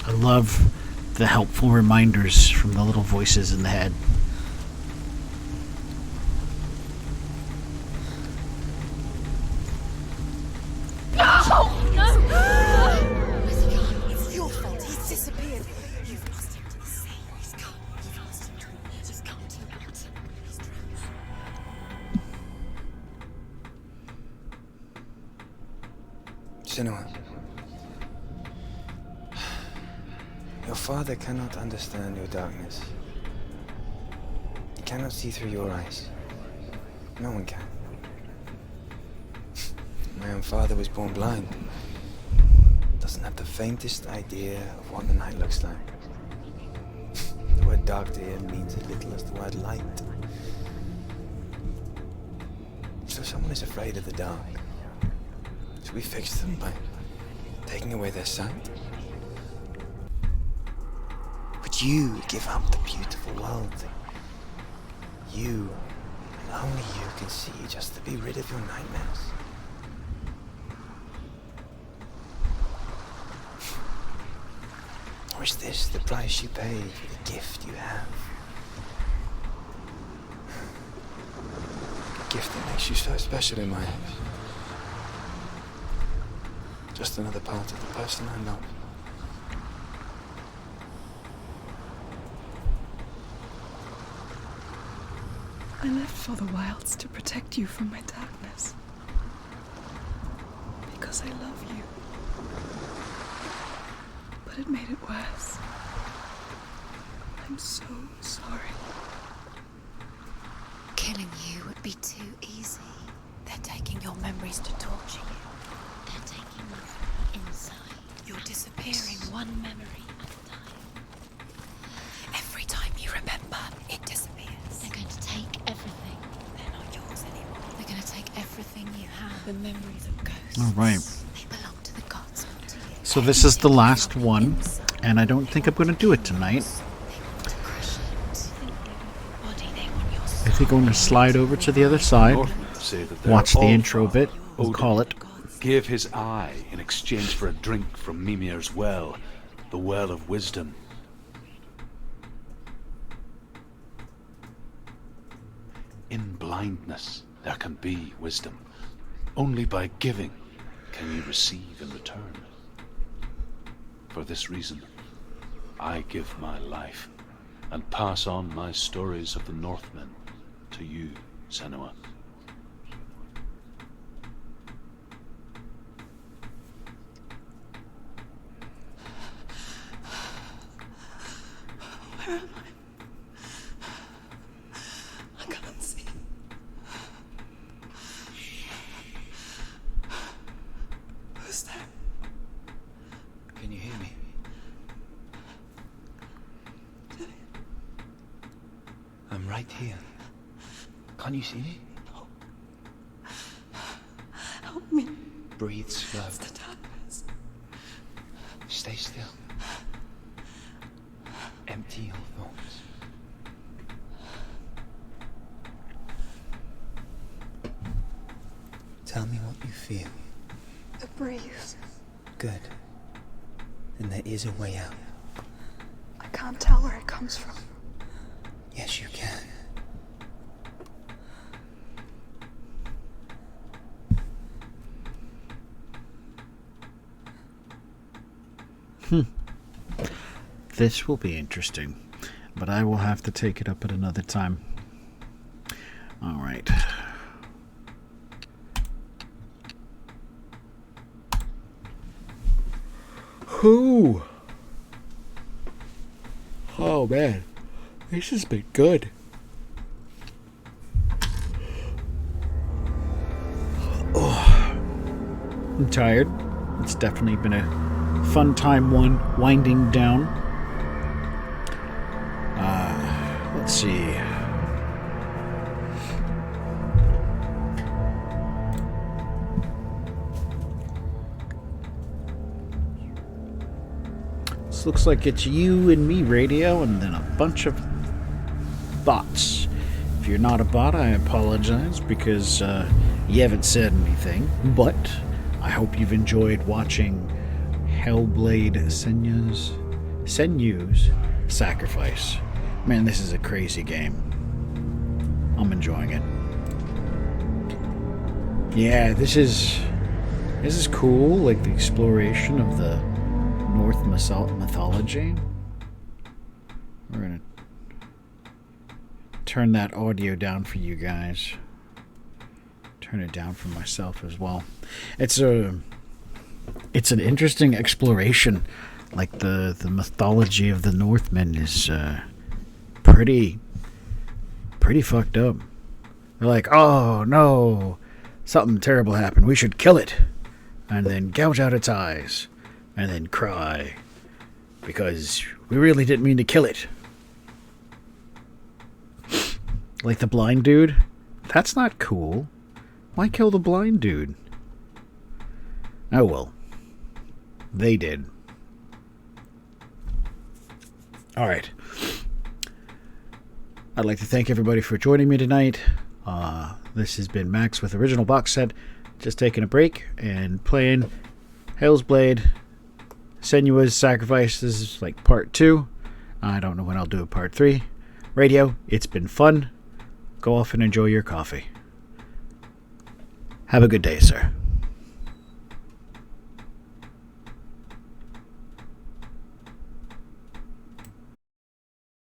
I love the helpful reminders from the little voices in the head. It's your fault. He's disappeared. You've lost him to the sea. He's gone. You've lost him to the He's gone to the mountain. He's drowned. Senua. Your father cannot understand your darkness. He cannot see through your eyes. No one can. My own father was born blind. Doesn't have the faintest idea of what the night looks like. The word dark to him means as little as the word light. So someone is afraid of the dark. So we fix them by taking away their sight. Would you give up the beautiful world that you, and only you, can see just to be rid of your nightmares? Or is this the price you paid for the gift you have? A gift that makes you so special in my eyes. Just another part of the person I love. I left for the wilds to protect you from my darkness. Because I love you. But it made it worse. I'm so sorry. Killing you would be too easy. They're taking your memories to torture you. They're taking you from the inside. You're disappearing one memory at a time. Every time you remember, it disappears. They're going to take everything. They're not yours anymore. They're going to take everything you have. The memory All right. So this is the last one, and I don't think I'm going to do it tonight. I think I'm going to slide over to the other side, watch the intro bit, we'll call it. Gave his eye in exchange for a drink from Mimir's well, the well of wisdom. In blindness, there can be wisdom. Only by giving can you receive in return. For this reason, I give my life and pass on my stories of the Northmen to you, Senua. Where am I? I can't see. Who's there? Can you hear me? I'm right here. Can you see me? Help me. Breathe slow. It's the darkness. Stay still. Empty your thoughts. Tell me what you feel. The breeze. Good. And there is a way out. I can't tell where it comes from. Yes, you can. This will be interesting, but I will have to take it up at another time. All right. Whew. Oh man, this has been good. Oh, I'm tired. It's definitely been a fun time winding down. Let's see. This looks like it's you and me radio and then a bunch of bots. If you're not a bot, I apologize because you haven't said anything, but I hope you've enjoyed watching Hellblade Senua's Sacrifice. Man, this is a crazy game. I'm enjoying it. Yeah, this is cool, like the exploration of the Norse mythology. We're gonna turn that audio down for you guys. Turn it down for myself as well. It's an interesting exploration. Like the mythology of the Northmen is pretty fucked up. They're like, oh no, something terrible happened. We should kill it, and then gouge out its eyes, and then cry because we really didn't mean to kill it. Like the blind dude. That's not cool. Why kill the blind dude? Oh well. They did. Alright. I'd like to thank everybody for joining me tonight. This has been Max with Original Box Set. Just taking a break and playing Hellblade Senua's Sacrifice. This is like part 2. I don't know when I'll do a part 3. Radio, it's been fun. Go off and enjoy your coffee. Have a good day, sir.